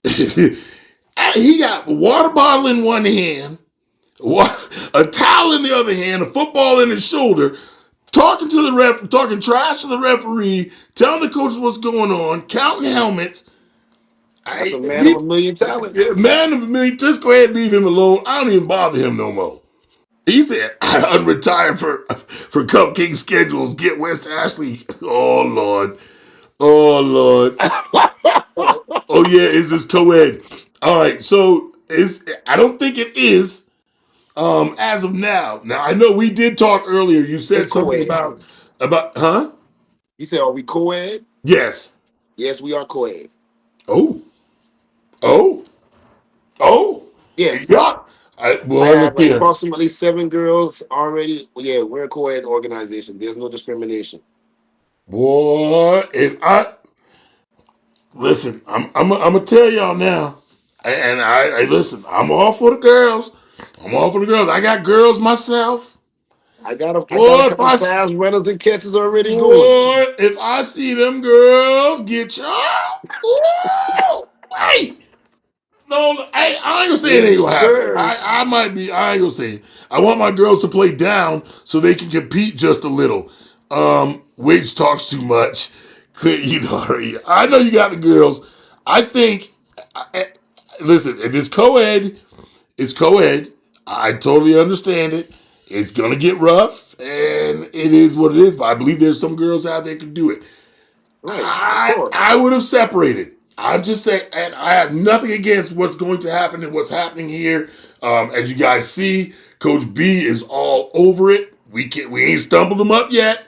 he got a water bottle in one hand, a towel in the other hand, a football in his shoulder, talking to the ref, talking trash to the referee, telling the coaches what's going on, counting helmets. That's I a man of we, a million talents. man of me, just go ahead and leave him alone. I don't even bother him no more. He said, "I'm retired for cupcake schedules. Get West Ashley." Oh Lord, oh Lord, oh yeah. Is this co-ed? All right, so is I don't think it is. As of now. Now I know we did talk earlier. You It's said something co-ed. about huh? You said, are we co-ed? Yes. Yes, we are co-ed. Oh, oh, oh. Yes. Yeah. I Well, have look here. approximately 7 girls already. Well, yeah, we're a co-ed organization. There's no discrimination. Boy, if I listen, I'm gonna tell y'all now, and I listen. I'm all for the girls. I'm all for the girls. I got girls myself. I got a Boy, couple fast runners and catches already going. boy, if I see them girls get y'all, ooh, hey, no, I ain't gonna say it ain't Yes, gonna happen. sir. I might be. I ain't gonna say it. I want my girls to play down so they can compete just a little. Waits talks too much. You know, I know you got the girls. I think. I, listen, if it's co-ed, it's co-ed. I totally understand it. It's gonna get rough, and it is what it is. But I believe there's some girls out there can do it. Right, of I course. would have separated. I'm just saying, and I have nothing against what's going to happen and what's happening here. As you guys see, Coach B is all over it. We ain't stumbled him up yet.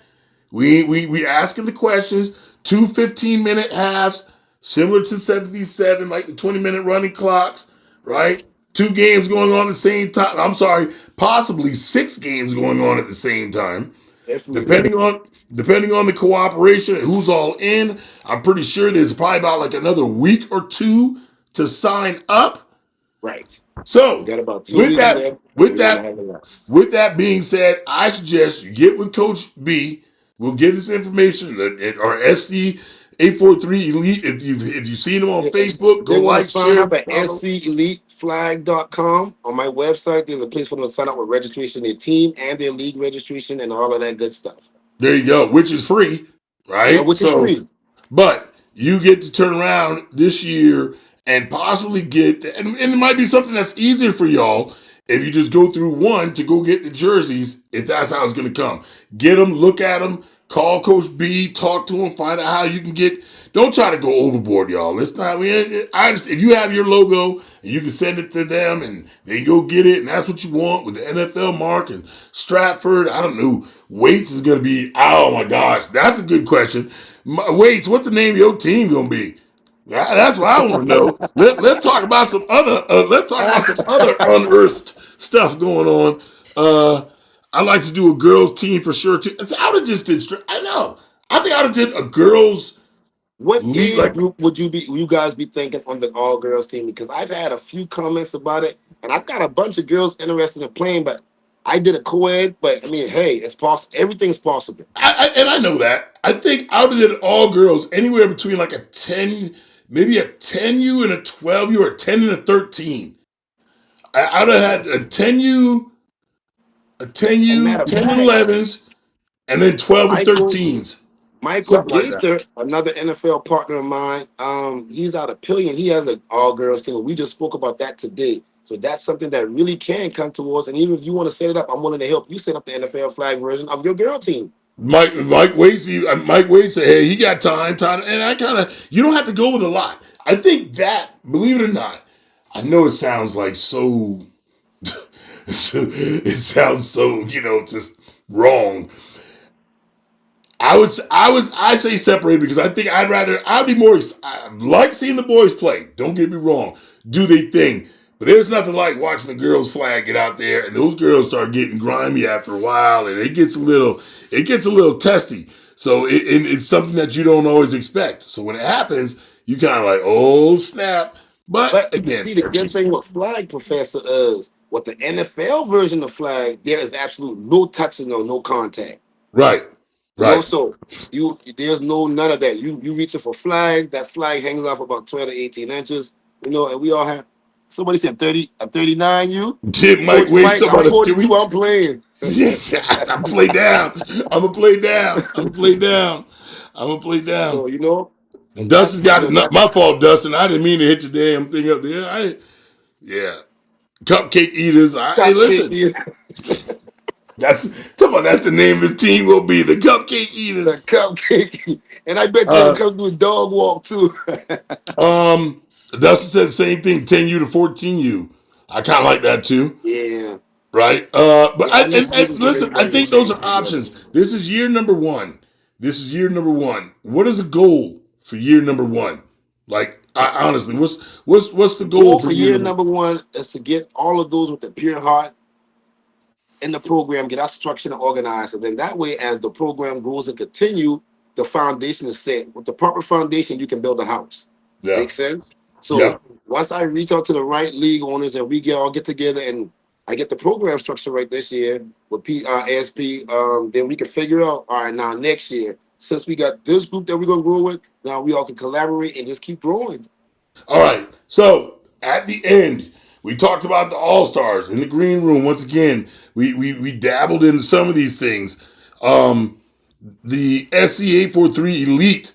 We asking the questions. Two 15-minute halves, similar to 77, like the 20-minute running clocks, right? Two games going on at the same time. I'm sorry, possibly six games going on at the same time. Definitely. Depending on the cooperation and who's all in, I'm pretty sure there's probably about like another week or two to sign up. Right. We So got about two with weeks that left, and with we're gonna that have it up. with that being said, I suggest you get with Coach B. We'll get this information at our SC 843 Elite. If you've seen them on If Facebook, go they want to like, sign share, up at follow. sceliteflag.com on my website, there's a place for them to sign up with registration, their team, and their league registration, and all of that good stuff. There you go, which is free, Yeah, right? which is So free. but you get to turn around this year and possibly get, and it might be something that's easier for y'all if you just go through one to go get the jerseys, if that's how it's going to come. Get them, look at them, call Coach B, talk to him, find out how you can get. Don't try to go overboard, y'all. Let's not. I understand if you have your logo and you can send it to them and they go get it, and that's what you want with the NFL mark and Stratford. I don't know. Waits is going to be. Oh my gosh, that's a good question. Waits, what the name of your team going to be? That's what I want to know. Let's talk about some other. Let's talk about some other unearthed stuff going on. I like to do a girls team for sure too. I would have just did. I know. I think I would have did a girls What league. age Like group would you guys be thinking on the all girls team? Because I've had a few comments about it, and I've got a bunch of girls interested in playing, but I did a co-ed, but I mean, hey, it's possible. Everything's possible. and I know that. I think I would have did all girls anywhere between like a 10, maybe a 10U and a 12U or a 10 and a 13. I would have had a And 10U, matter of 10 and fact, 11s, and then 12 and Michael 13s. Michael Something like that. Gaither, another NFL partner of mine, he's out of Pillion. He has an all girls team. We just spoke about that today. So that's something that really can come towards. And even if you want to set it up, I'm willing to help you set up the NFL flag version of your girl team. Mike Waits said, "Hey, he got time," and I kind of you don't have to go with a lot. I think that, believe it or not, I know it sounds like so. It sounds so just wrong. I say separate because I think I'd be more. I like seeing the boys play. Don't get me wrong, do they thing. But there's nothing like watching the girls' flag get out there, and those girls start getting grimy after a while, and it gets a little testy. So it's something that you don't always expect. So when it happens, you kind of like, oh snap. But But again, see, the good thing with flag, Professor, is with the NFL version of flag, there is absolute no touching or no contact. right, You know, right. so there's no none of that. You reaching for flag, that flag hangs off about 12 to 18 inches. You know, and we all have somebody said 30 a 39 you. Did Mike Coach wait Mike, till I'm about a 42, 3? I'm playing. I'm gonna play down. I'm gonna play down. I'm gonna play down. I'm gonna play down. So, you know, and Dustin's that's got it. Not that's my fault, Dustin. I didn't mean to hit your damn thing up there. Yeah. Cupcake eaters. Hey, cupcake listen. eater, That's the name of his team will be the Cupcake the Eaters. cupcake. And I bet you they're gonna Uh, come do a dog walk too. um, Dustin said the same thing. 10U to 14U. I kind of like that too. Yeah. Right. But Yeah, that makes and sense for listen. I everybody think else. those are options. This is year number one. This is year number one. What is the goal for year number one? Like, honestly, what's the The goal goal for for year year number? number one is to get all of those with the pure heart in the program, get our structure and organized. And then that way, as the program grows and continue, the foundation is set. With the proper foundation, you can build a house. Yeah. Make sense? Yeah. So once I reach out to the right league owners and we get together and I get the program structure right this year with ASP, then we can figure out, all right, now next year, since we got this group that we're going to grow with, now we all can collaborate and just keep growing. All right. So at the end, we talked about the All Stars in the green room. Once again, we dabbled into some of these things. Um, the SC843 Elite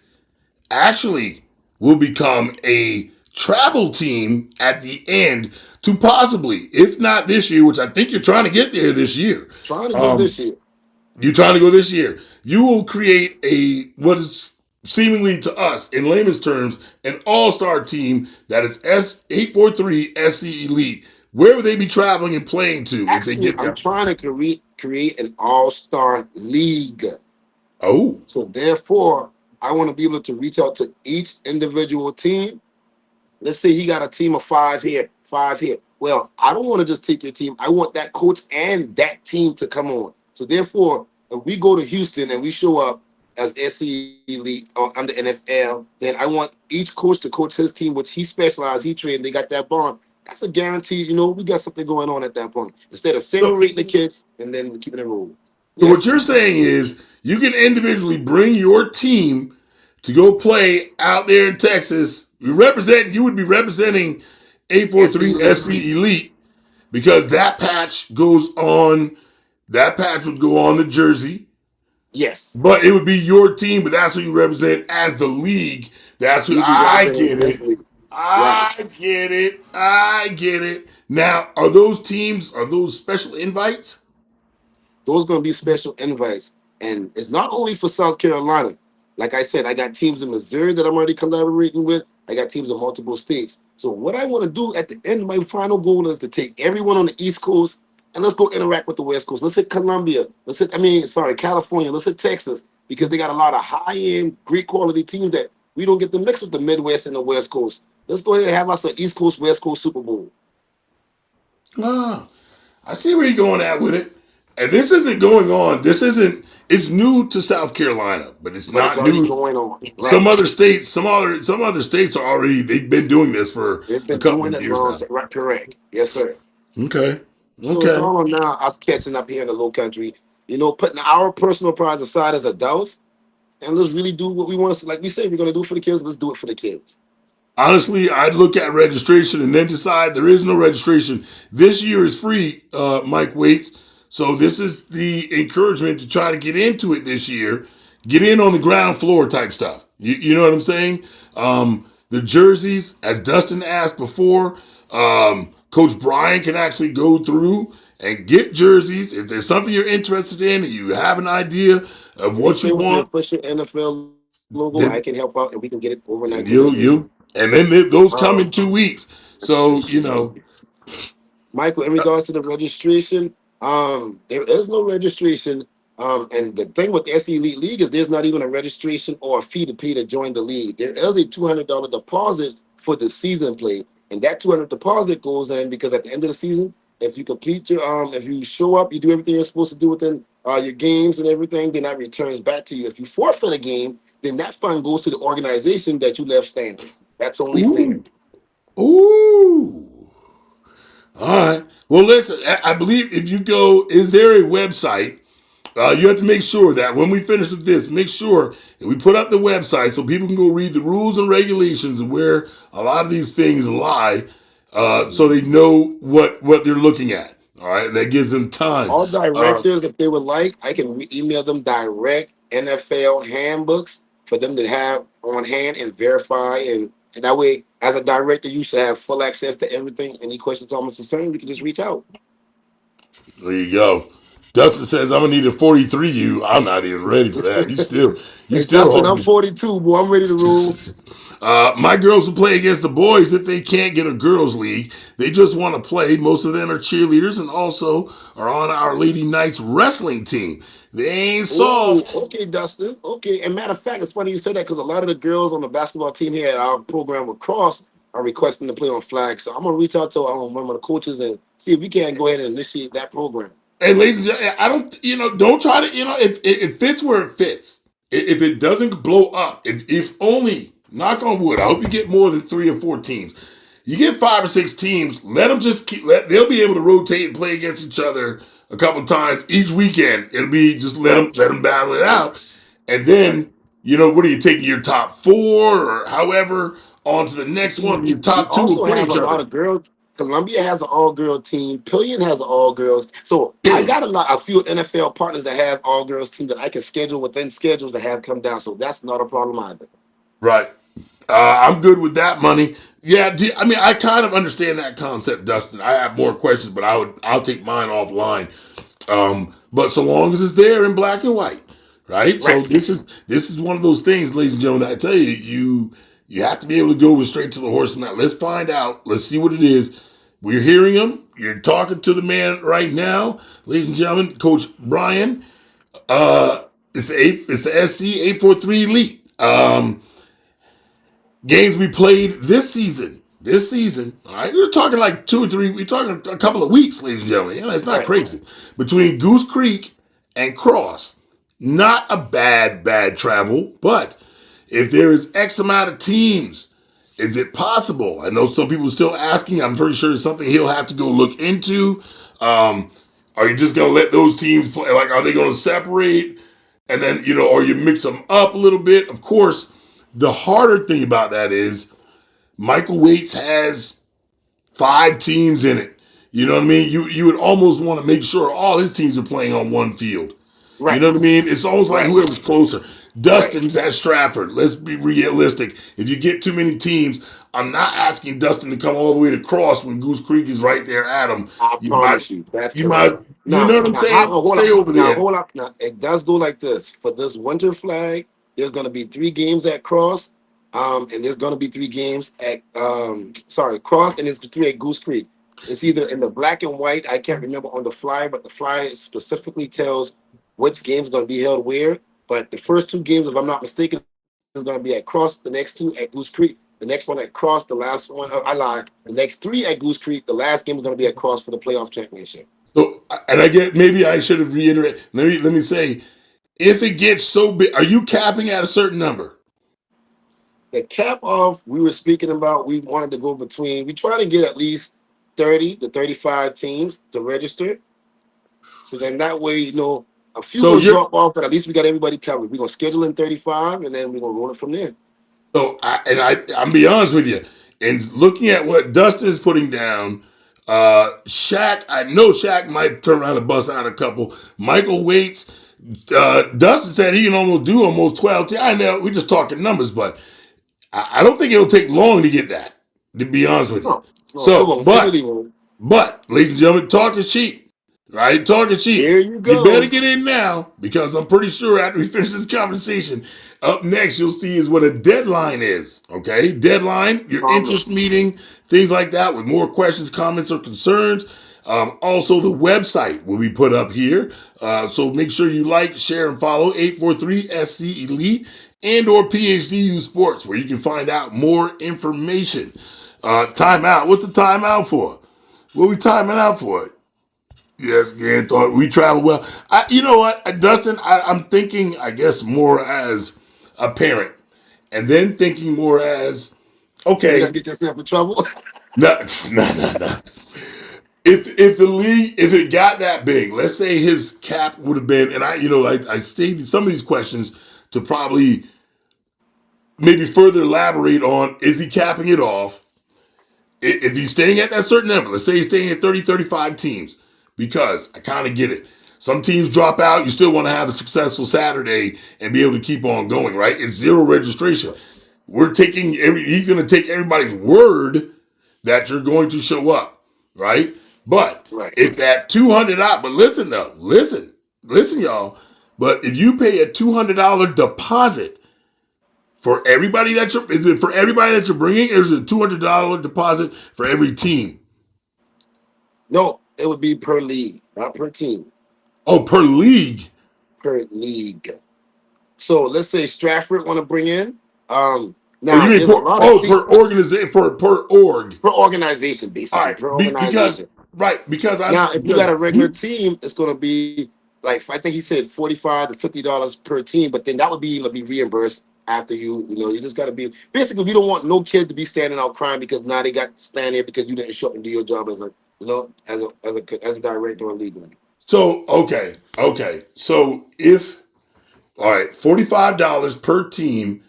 actually will become a travel team at the end to possibly, if not this year, which I think you're trying to get there this year. Trying to go Um, this year. you're trying to go this year. You will create what is seemingly to us, in layman's terms, an all-star team that is S843 SC Elite. Where would they be traveling and playing to if they Actually, get I'm there? trying to create an all-star league. Oh, So therefore, I want to be able to reach out to each individual team. Let's say he got a team of five here, five here. Well, I don't want to just take your team. I want that coach and that team to come on. So therefore, if we go to Houston and we show up as SC Elite or under NFL, then I want each coach to coach his team, which he specialized, he trained, they got that bond. That's a guarantee, we got something going on at that point. Instead of so separating the kids and then keeping it rolling. So what Yes? you're saying is you can individually bring your team to go play out there in Texas. You would be representing SC 843 Elite. SC Elite because that patch would go on the jersey, Yes. but it would be your team, but that's who you represent as the league. That's who We be I representing get this it. league. Right. I get it. I get it. Now, are those special invites? Those going to be special invites. And it's not only for South Carolina. Like I said, I got teams in Missouri that I'm already collaborating with. I got teams in multiple states. So what I want to do at the end, my final goal is to take everyone on the East Coast and let's go interact with the West Coast. Let's hit Columbia. California. Let's hit Texas because they got a lot of high-end, great quality teams that we don't get to mix with the Midwest and the West Coast. Let's go ahead and have us an East Coast, West Coast Super Bowl. Ah, I see where you're going at with it. And this isn't going on. It's new to South Carolina, but it's But it's not already new. going on. Some Right. other states, some other states are already they've been doing this for They've a been couple doing of it years long now. time. Right, correct. Yes, sir. Okay. So it's Okay. all on now us catching up here in the low country, putting our personal prides aside as adults and let's really do what we want to, like we say, we're going to do for the kids. Let's do it for the kids. Honestly, I'd look at registration and then decide there is no registration. This year is free, Mike Waits. So this is the encouragement to try to get into it this year. Get in on the ground floor type stuff. You know what I'm saying? The jerseys, as Dustin asked before, Coach Brian can actually go through and get jerseys. If there's something you're interested in and you have an idea of what you Anything with the want, official NFL logo, I can help then out and we can get it overnight and delivery. and then those come Um, in 2 weeks. So Michael, in regards to the registration, there is no registration. And the thing with the SE Elite League is there's not even a registration or a fee to pay to join the league. There is a $200 deposit for the season play, and that 200 deposit goes in because at the end of the season, if you complete your if you show up, you do everything you're supposed to do within your games and everything, then that returns back to you. If you forfeit a game, then that fund goes to the organization that you left standing. That's only fair. Ooh. Ooh. All right. Well, listen, I believe if you go, is there a website? You have to make sure that when we finish with this, make sure that we put up the website so people can go read the rules and regulations and where a lot of these things lie, so they know what they're looking at. All right, that gives them time. All Uh, directors, if they would like, I can email them direct NFL handbooks for them to have on hand and verify. And that way, as a director, you should have full access to everything. Any questions, almost concerned, you can just reach out. there you go. Dustin says, "I'm gonna need a 43 U." I'm not even ready for that. You Hey, still Dustin, I'm holding. 42, boy. I'm ready to roll. My girls will play against the boys if they can't get a girls' league. They just want to play. Most of them are cheerleaders and also are on our Lady Knights wrestling team. They ain't Oh, soft. okay, Dustin. Okay. And matter of fact, it's funny you said that because a lot of the girls on the basketball team here at our program with Cross are requesting to play on flag. So I'm gonna reach out to one of the coaches and see if we can go ahead and initiate that program. And ladies and gentlemen, I don't, don't try to, if it fits where it fits. If it doesn't blow up, if only, knock on wood, I hope you get more than 3 or 4 teams. You get 5 or 6 teams, let them just they'll be able to rotate and play against each other a couple times each weekend. It'll be just Right. let them battle it Right. out. And Right. then, what are you taking your top 4 or however on to the You next one? see, Your we top 2 will also play have a each lot other. of girls. Columbia has an all-girl team. Pillion has an all-girls. So I got a few NFL partners that have all-girls team that I can schedule within schedules that have come down. So that's not a problem either. Right. I'm good with that money. Yeah, I mean, I kind of understand that concept, Dustin. I have more questions, but I'll take mine offline. But so long as it's there in black and white, right? So Right. this is one of those things, ladies and gentlemen. That I tell you, you have to be able to go straight to the horse. Now, let's find out. Let's see what it is. We're hearing him. You're talking to the man right now, ladies and gentlemen. Coach Brian. It's the SC 843 Elite. Games we played this season. This season, all right, we're talking like 2 or 3. We're talking a couple of weeks, ladies and gentlemen. It's not Right. crazy. Between Goose Creek and Cross, not a bad travel. But if there is X amount of teams, is it possible? I know some people are still asking. I'm pretty sure it's something he'll have to go look into. Um, are you just gonna let those teams play? Like, are they gonna separate? And then, or you mix them up a little bit. Of course, the harder thing about that is Michael Waits has 5 teams in it. You know what I mean? You would almost want to make sure all his teams are playing on one field. You Right. know what I mean? It's almost like Right. whoever's closer. Right. Dustin's at Stratford. Let's be realistic. If you get too many teams, I'm not asking Dustin to come all the way to Cross when Goose Creek is right there at him. I You might, promise you, that's you correct. might, you know Now, what I'm now, how, saying? oh, hold Stay up. over Now, there. hold up. Now, it does go like this. For this winter flag, there's going to be 3 games at Cross, and there's going to be 3 games at Cross, and there's 3 at Goose Creek. It's either in the black and white. I can't remember on the flyer, but the flyer specifically tells which game's going to be held where. But the first 2 games, if I'm not mistaken, is going to be at Cross. The next 2 at Goose Creek. The next one at Cross. The last one, I lied. The next 3 at Goose Creek. The last game is going to be at Cross for the playoff championship. So, and I get, maybe I should have reiterated. Let me say, if it gets so big, are you capping at a certain number? The cap off we were speaking about, we wanted to go between, we try to get at least 30 to 35 teams to register. So then that way, a few So will you're drop off, but at least we got everybody covered. We're going to schedule in 35 and then we're going to roll it from there. I'm be honest with you, and looking at what Dustin is putting down, Shaq, I know Shaq might turn around and bust out a couple. Michael Waits, Dustin said he can almost do almost 12. I know we're just talking numbers, but I don't think it'll take long to get that. To be honest with you. No, no, it So, won't. It really won't. but, ladies and gentlemen, talk is cheap, right? Talk is cheap. There you You better go. get in now because I'm pretty sure after we finish this conversation, up next you'll see is what a deadline is. Okay, deadline, your interest Promise. meeting, things like that with more questions, comments, or concerns. Also, the website will be put up here. So make sure you like, share, and follow 843 SC Elite and or PhDU Sports, where you can find out more information. Timeout. What's the timeout for? What are we timing out for? Yes, again, thought we travel well. You know what, Dustin? I'm thinking, I guess, more as a parent, and then thinking more as You gotta okay, get yourself in trouble. no, no. If the league, if it got that big, let's say his cap would have been, and I say some of these questions to probably maybe further elaborate on: is he capping it off? If he's staying at that certain number, let's say he's staying at 30, 35 teams, because I kind of get it. Some teams drop out. You still want to have a successful Saturday and be able to keep on going, right? It's zero registration. He's going to take everybody's word that you're going to show up, right? But Right. if that 200 out, but listen though, listen, y'all. But if you pay a $200 deposit for everybody is it for everybody that you're bringing, or is it a $200 deposit for every team? No, it would be per league, not per team, Oh, per league. per league. So let's say Stratford want to bring in. Or you Now mean there's a lot of teams per organization for per org? per organization, All basically right, per because organization. right Now, if you got a because regular team, it's going to be like I think he said $45 to $50 per team, but then that would be reimbursed after you just got to be basically. We don't want no kid to be standing out crying because now they got stand there because you didn't show up and do your job as a director or legal. so so if all right $45 per team.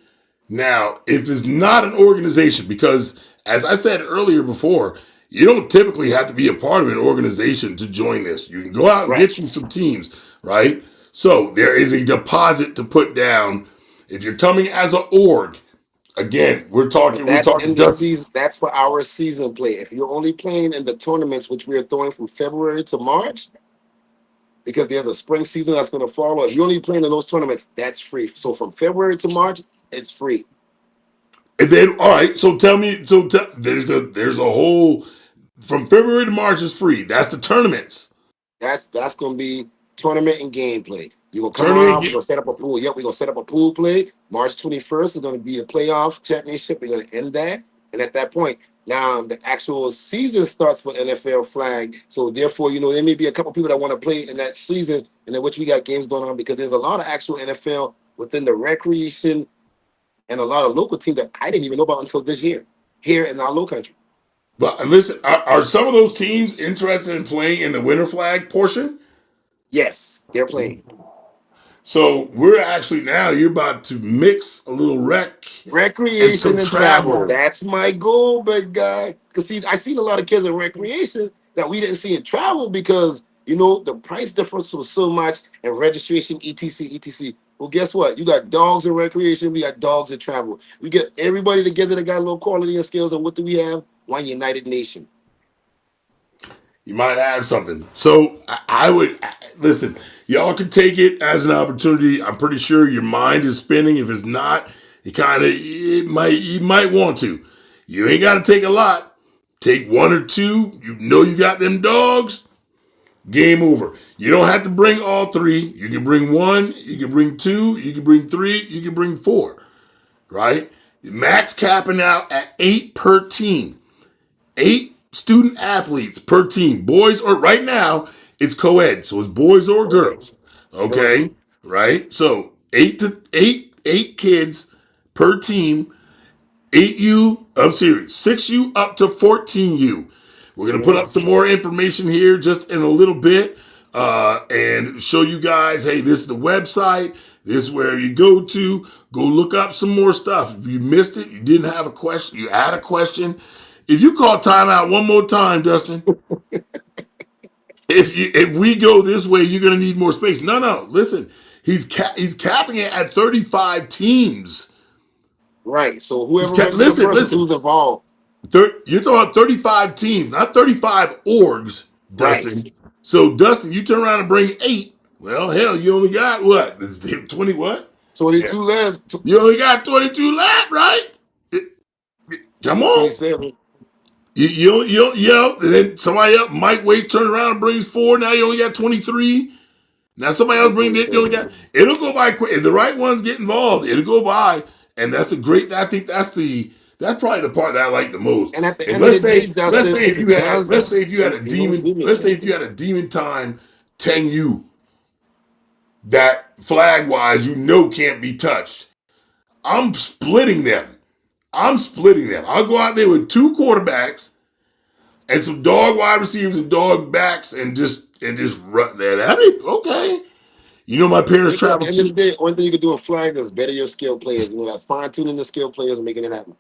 Now, if it's not an organization, because as I said earlier before, you don't typically have to be a part of an organization to join this. You can go out and Right. get you some teams, right? So there is a deposit to put down. If you're coming as an org, again, But we're that's talking in the just season. That's for our season play. If you're only playing in the tournaments, which we're throwing from February to March, because there's a spring season that's going to follow. If you're only playing in those tournaments, that's free. So from February to March, it's free. and then all right. So tell me, there's a whole from February to March is free. That's the tournaments. That's gonna be tournament and gameplay. You're gonna come around. We're Tournament. gonna set up a pool. Yep, we're gonna set up a pool play. March 21st is gonna be the playoff championship. We're gonna end that, and at that point, now the actual season starts for NFL flag. So therefore, there may be a couple people that want to play in that season, and in which we got games going on because there's a lot of actual NFL within the recreation and a lot of local teams that I didn't even know about until this year here in our low country. But listen, are some of those teams interested in playing in the winter flag portion? Yes, they're playing. So we're actually now you're about to mix a little rec and some Recreation and travel. travel. That's my goal, big guy. Because see, I seen a lot of kids in recreation that we didn't see in travel because the price difference was so much and registration, etc, etc. Well, guess what? You got dogs in recreation. We got dogs in travel. We get everybody together that got a little quality and skills. And what do we have? One united nation. You might have something. So I would listen. Y'all can take it as an opportunity. I'm pretty sure your mind is spinning. If it's not, you might want to. You ain't got to take a lot. Take one or two. You got them dogs. Game over. You don't have to bring all three. You can bring one. You can bring two. You can bring three. You can bring four. Right? Max capping out at 8 per team. 8 student athletes per team. Boys or right now it's co-ed, so it's boys or Correct. girls. Correct. Okay, right? So 8 kids per team. 8U. I'm serious. 6U up to 14U. We're gonna put up Mhm. some more information here just in a little bit, and show you guys. Hey, this is the website. This is where you go to. Go look up some more stuff. If you missed it, you didn't have a question, you had a question. If you call timeout one more time, Dustin, if we go this way, you're gonna need more space. No. Listen, he's capping it at 35 teams. Right. So whoever registered first is Listen. who's involved. You're talking about 35 teams, not 35 orgs, Right. Dustin. So, Dustin, you turn around and bring 8. Well, hell, you only got what? 20 what? Yeah. 22 left. You only got 22 left, right? Come on. 27. and then somebody else, Mike Wade, turn around and brings four. Now you only got 23. Now somebody else Maybe bring it. You only 27. got. It'll go by quick if the right ones get involved. It'll go by, and that's a great. I think that's probably the part that I like the most. And at the And end of the day, let's Justin, say if if it you had does, a ain't no demon. limit. Let's say if you had a demon time 10U that flag wise can't be touched. I'm splitting them. I'll go out there with two quarterbacks and some dog wide receivers and dog backs and just run that. That'd be okay. You know my parents Maybe at the traveled end of too. the day, only thing you can do in flag is better your skill players. That's fine tuning the skill players and making it happen.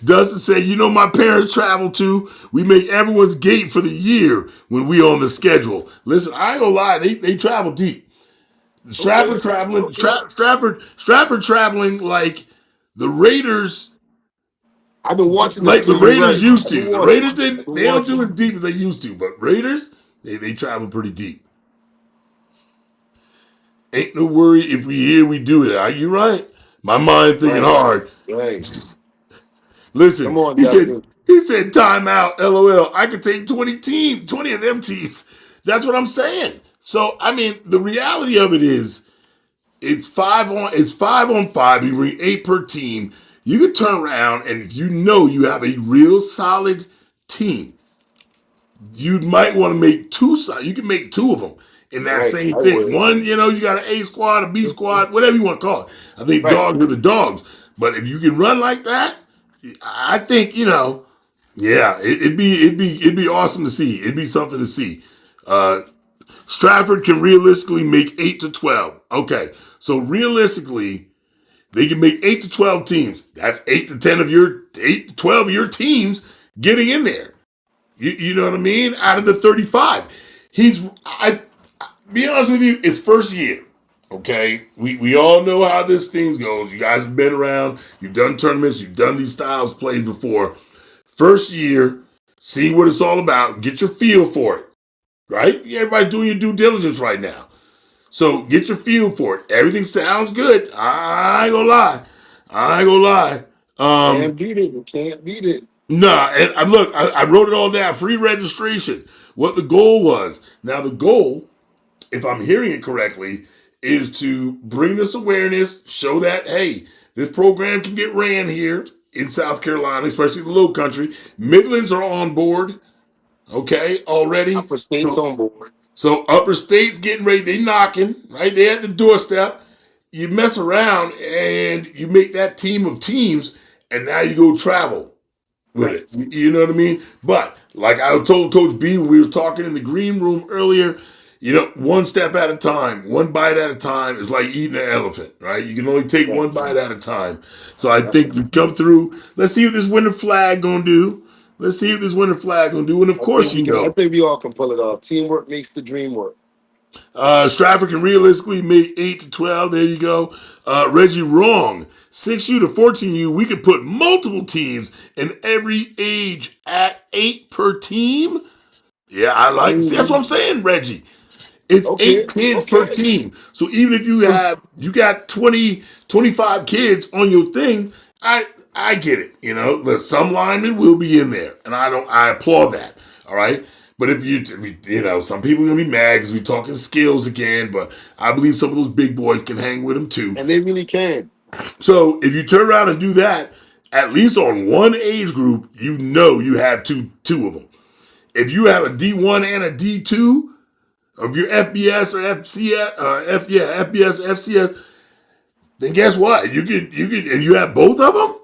Dustin said, you know my parents travel too. We make everyone's gate for the year when we on the schedule. Listen, I ain't gonna lie, they travel deep. Okay, okay. Stratford traveling like the Raiders I've been watching this like the team. You're Raiders right. used I've been to. The watching. Raiders I've didn't been they don't do watching. as deep as they used to, but Raiders, they travel pretty deep. Ain't no worry if we hear we do it. Are you right? My mind thinking Right, hard. right. Listen, Come on, he said Justin. he said timeout. LOL. I could take 20 of them teams. That's what I'm saying. So I mean, the reality of it is, it's 5 on 5. You bring 8 per team. You could turn around and if you have a real solid team, you might want to make two. You can make two of them in that Right, same I thing. would. One, you got an A squad, a B squad, whatever you want to call it. I think Right. dogs are the dogs. But if you can run like that, I think yeah, it'd be awesome to see. It'd be something to see. Uh, Stratford can realistically make 8 to 12. Okay, so realistically, they can make 8 to 12 teams. That's 8 to 12 of your teams getting in there. You know what I mean? Out of the 35, I be honest with you, it's first year. Okay, we all know how this thing goes. You guys have been around. You've done tournaments. You've done these styles plays before. First year, see what it's all about. Get your feel for it, right? Everybody's doing your due diligence right now. So get your feel for it. Everything sounds good. I ain't gonna lie. I ain't gonna lie. Can't beat it. You can't beat it. Nah, and I wrote it all down. Free registration. What the goal was. Now the goal, if I'm hearing it correctly, is to bring this awareness, show that hey, this program can get ran here in South Carolina, especially the Low Country. Midlands are on board. Okay, already. Upper states So on board. so upper states getting ready, they knocking, right? They at the doorstep. You mess around and you make that team of teams, and now you go travel with Right. it. You know what I mean? But like I told Coach B when we were talking in the green room earlier, one step at a time, one bite at a time is like eating an elephant, right? You can only take Right. one bite at a time. So I Yep. think we come through. Let's see what this winter flag gonna do. Let's see what this winter flag gonna do. And of I think course, we can. I think we all can pull it off. Teamwork makes the dream work. Stratford can realistically make 8 to 12. There you go. Reggie, wrong. 6U to 14U, we could put multiple teams in every age at 8 per team. Yeah, I like. See, that's what I'm Mhm. saying, Reggie. It's Okay. 8 kids per Okay. team. So even if you got 20, 25 kids on your thing, I get it. Some linemen will be in there, and I applaud that. All right. But some people are gonna be mad because we're talking skills again. But I believe some of those big boys can hang with them too. And they really can. So if you turn around and do that, at least on one age group, you have two of them. If you have a D1 and a D2 of your FBS or FCS, FBS or FCS, then guess what? And you have both of them.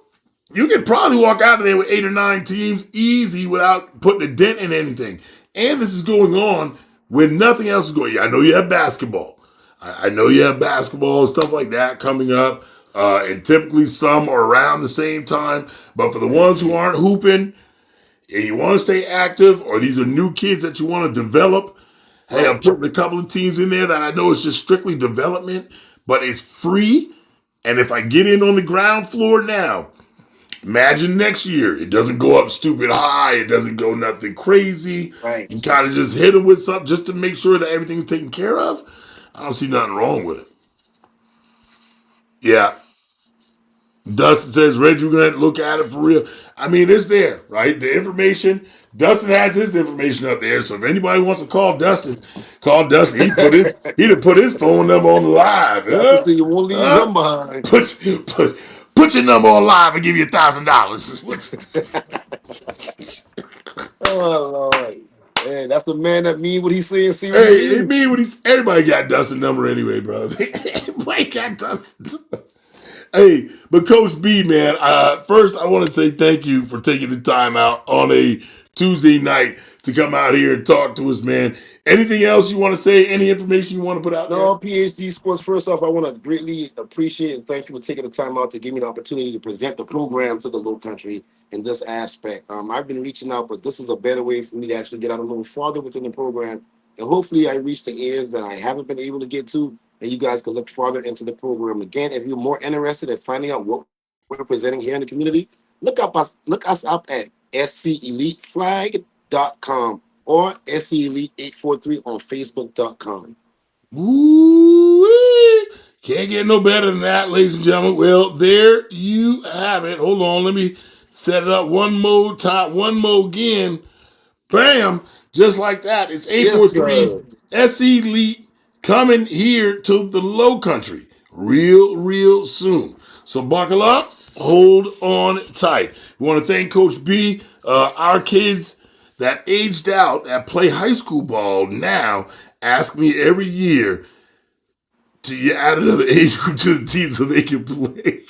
You could probably walk out of there with 8 or 9 teams easy without putting a dent in anything. And this is going on when nothing else is going. I know you have basketball. I know you have basketball and stuff like that coming up. And typically some are around the same time. But for the Right. ones who aren't hooping and you want to stay active, or these are new kids that you want to develop, hey, I'm Right. putting a couple of teams in there that I know is just strictly development, but it's free. And if I get in on the ground floor now, imagine next year. It doesn't go up stupid high. It doesn't go nothing crazy. Right. You kind of just hit them with something just to make sure that everything's taken care of. I don't see Right. nothing wrong with it. Yeah. Dustin says, Reggie, we're going to look at it for real. I mean, it's there, right? The information. Dustin has his information up there. So if anybody wants to call Dustin, call Dustin. He'd put his phone number on the live. That's to say you won't leave him behind. Put your number on live and give you $1,000. Oh Lord. Man, that's the man that mean what he say and see what he Hey, it means. mean when he's everybody got Dustin number anyway, bro. Everybody got Dustin. Hey, but Coach B, man, first I want to say thank you for taking the time out on a Tuesday night to come out here and talk to us, man. Anything else you want to say? Any information you want to put out there? No, PhD Sports. First off, I want to greatly appreciate and thank you for taking the time out to give me the opportunity to present the program to the Low Country in this aspect. I've been reaching out, but this is a better way for me to actually get out a little farther within the program, and hopefully, I reach the ears that I haven't been able to get to, and you guys can look farther into the program. Again, if you're more interested in finding out what we're presenting here in the community, look us up at sceliteflag.com or scelite843 on facebook.com. Ooh, can't get no better than that, ladies and gentlemen. Well, there you have it. Hold on, let me set it up one more time, one more again. Bam! Just like that. It's Yes, 843 sir. SC Elite coming here to the Low Country real soon. So buckle up, hold on tight. We want to thank Coach B. Our kids that aged out that play high school ball now ask me every year to add another age group to the team so they can play.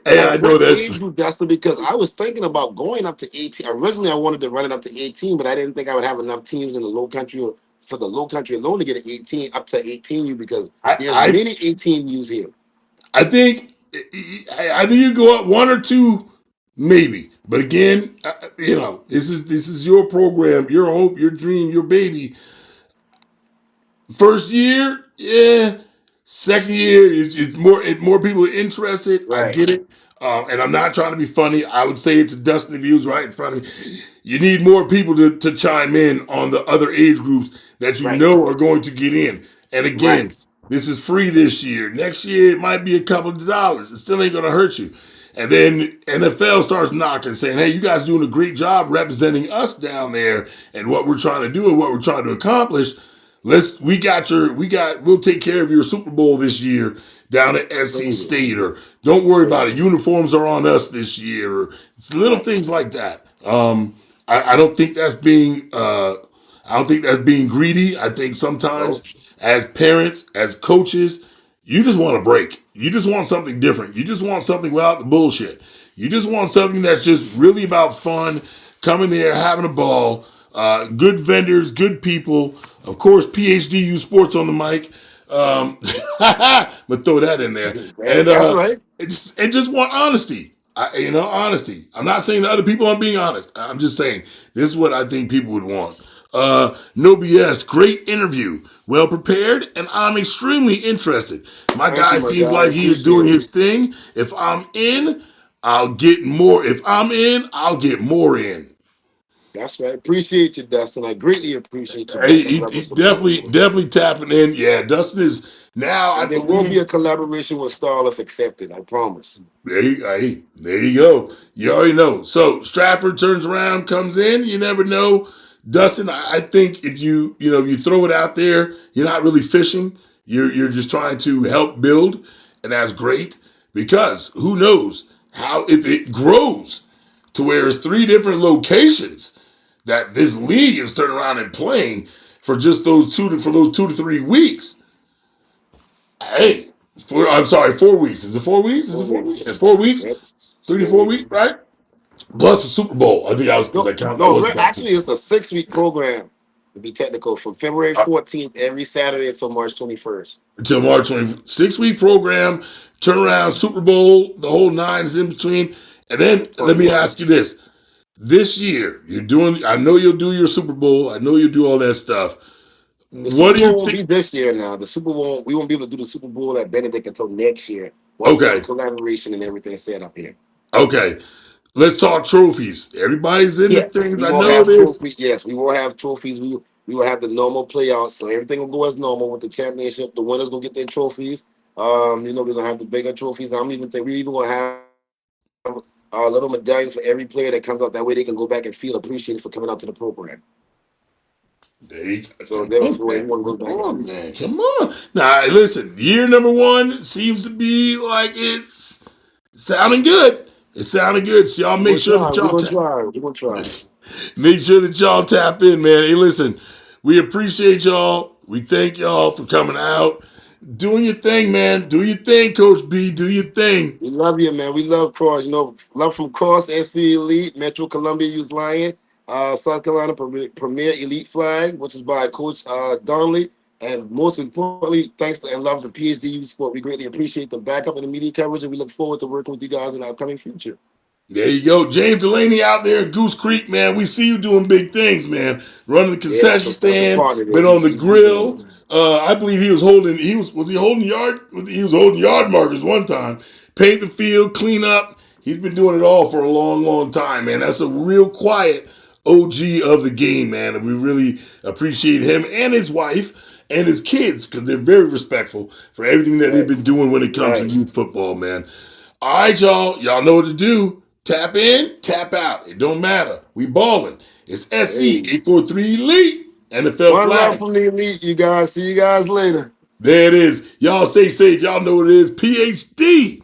Hey, I Like know what age that's group, Dustin? Because I was thinking about going up to 18. Originally, I wanted to run it up to 18, but I didn't think I would have enough teams in the Low Country or for the Low Country alone to get an 18 up to 18U because I there's I many 18Us here. I think I think you go up one or two, maybe. But again, this is your program, your hope, your dream, your baby. First year, yeah. Second year, it's more people are interested. I Right, get it, and I'm not trying to be funny. I would say it to Dustin if he was right in front of me. You need more people to chime in on the other age groups that you right, know are going to get in. And again, right. this is free this year. Next year, it might be a couple of dollars. It still ain't going to hurt you. And then NFL starts knocking, saying, "Hey, you guys doing a great job representing us down there and what we're trying to do and what we're trying to accomplish. We'll take care of your Super Bowl this year down at SC Crazy, State, or don't worry about it. crazy. Uniforms are on us this year, or it's little Right. things like that. I don't think that's being greedy. I think No, sometimes as parents, as coaches, you just want a break. You just want something different. You just want something without the bullshit. You just want something that's just really about fun, coming there, having a ball, good vendors, good people. Of course, PhDU Sports on the mic. But throw that in there. And that's right. just want honesty. Honesty. I'm not saying that other people aren't being honest. I'm just saying this is what I think people would want. No BS. Great interview. Well prepared, and I'm extremely interested. My Thank guy you, my seems guy. like he is Appreciate doing it. his thing. If I'm in, I'll get more. If I'm in, I'll get more in. That's right. Appreciate you, Dustin. I greatly appreciate you He, being that he, level he of support. definitely tapping in. Yeah, Dustin is now. I And there will be believe a collaboration with Star if accepted. I promise. there you go. You already know. So Stratford turns around, comes in. You never know. Dustin, I think if you throw it out there, you're not really fishing. You're just trying to help build, and that's great because who knows how if it grows to where it's three different locations that this league is turning around and playing for just those 2 to 3 weeks. Hey, I'm sorry, 4 weeks. Is it 4 weeks? Is it 4 weeks? Always. It's 4 weeks. Yep. 3 to 4 weeks, 4 weeks. right? Plus the Super Bowl. I think I was No, that count. That no, was counting actually, it's a 6 week program to be technical from February 14th every Saturday until March 21st. until March 20th. 6 week program, turnaround, Super Bowl, the whole nine is in between. And then let me 21. ask you this: this year, you're doing. I know you'll do your Super Bowl. I know you'll do all that stuff. The What Super do you Bowl won't think? be this year now. The Super Bowl, we won't be able to do the Super Bowl at Benedict until next year once we get the Okay, collaboration and everything set up here. okay. Let's talk trophies. Everybody's into Yes, things. we I will know have this. trophy. Yes, we will have trophies. We will have the normal playouts, so everything will go as normal with the championship. The winners will get their trophies. We're gonna have the bigger trophies. I'm even think we even gonna have little medallions for every player that comes out. That way they can go back and feel appreciated for coming out to the program. There you go. So Come on, therefore, man. everyone goes Come back out. on, man. Come on. Now, listen, year number one seems to be like it's sounding good. It's sounding good. So y'all We're make gonna sure try. that We're y'all gonna try. We're gonna try. make sure that y'all tap in, man. Hey, listen, we appreciate y'all. We thank y'all for coming out, doing your thing, man. Do your thing, Coach B. Do your thing. We love you, man. We love Cross. Love from Cross, SC Elite, Metro Columbia Youth Lion, South Carolina Premier Elite Flag, which is by Coach Donnelly. And most importantly, thanks to and love the PhD Youth Sport. We greatly appreciate the backup and the media coverage, and we look forward to working with you guys in the upcoming future. There you go. James Delaney out there in Goose Creek, man. We see you doing big things, man. Running the Yeah, concession that's a stand, part of it. been on the He's doing grill. it. I believe was he holding yard? He was holding yard markers one time. Paint the field, clean up. He's been doing it all for a long, long time, man. That's a real quiet OG of the game, man. And we really appreciate him and his wife and his kids because they're very respectful for everything that they've Right, been doing when it comes to right. youth football, man. All right, y'all. Y'all know what to do. Tap in, tap out. It don't matter. We balling. It's SC Hey, 843 Elite NFL one love flag. from the elite, you guys. See you guys later. There it is. Y'all stay safe. Y'all know what it is. PhD.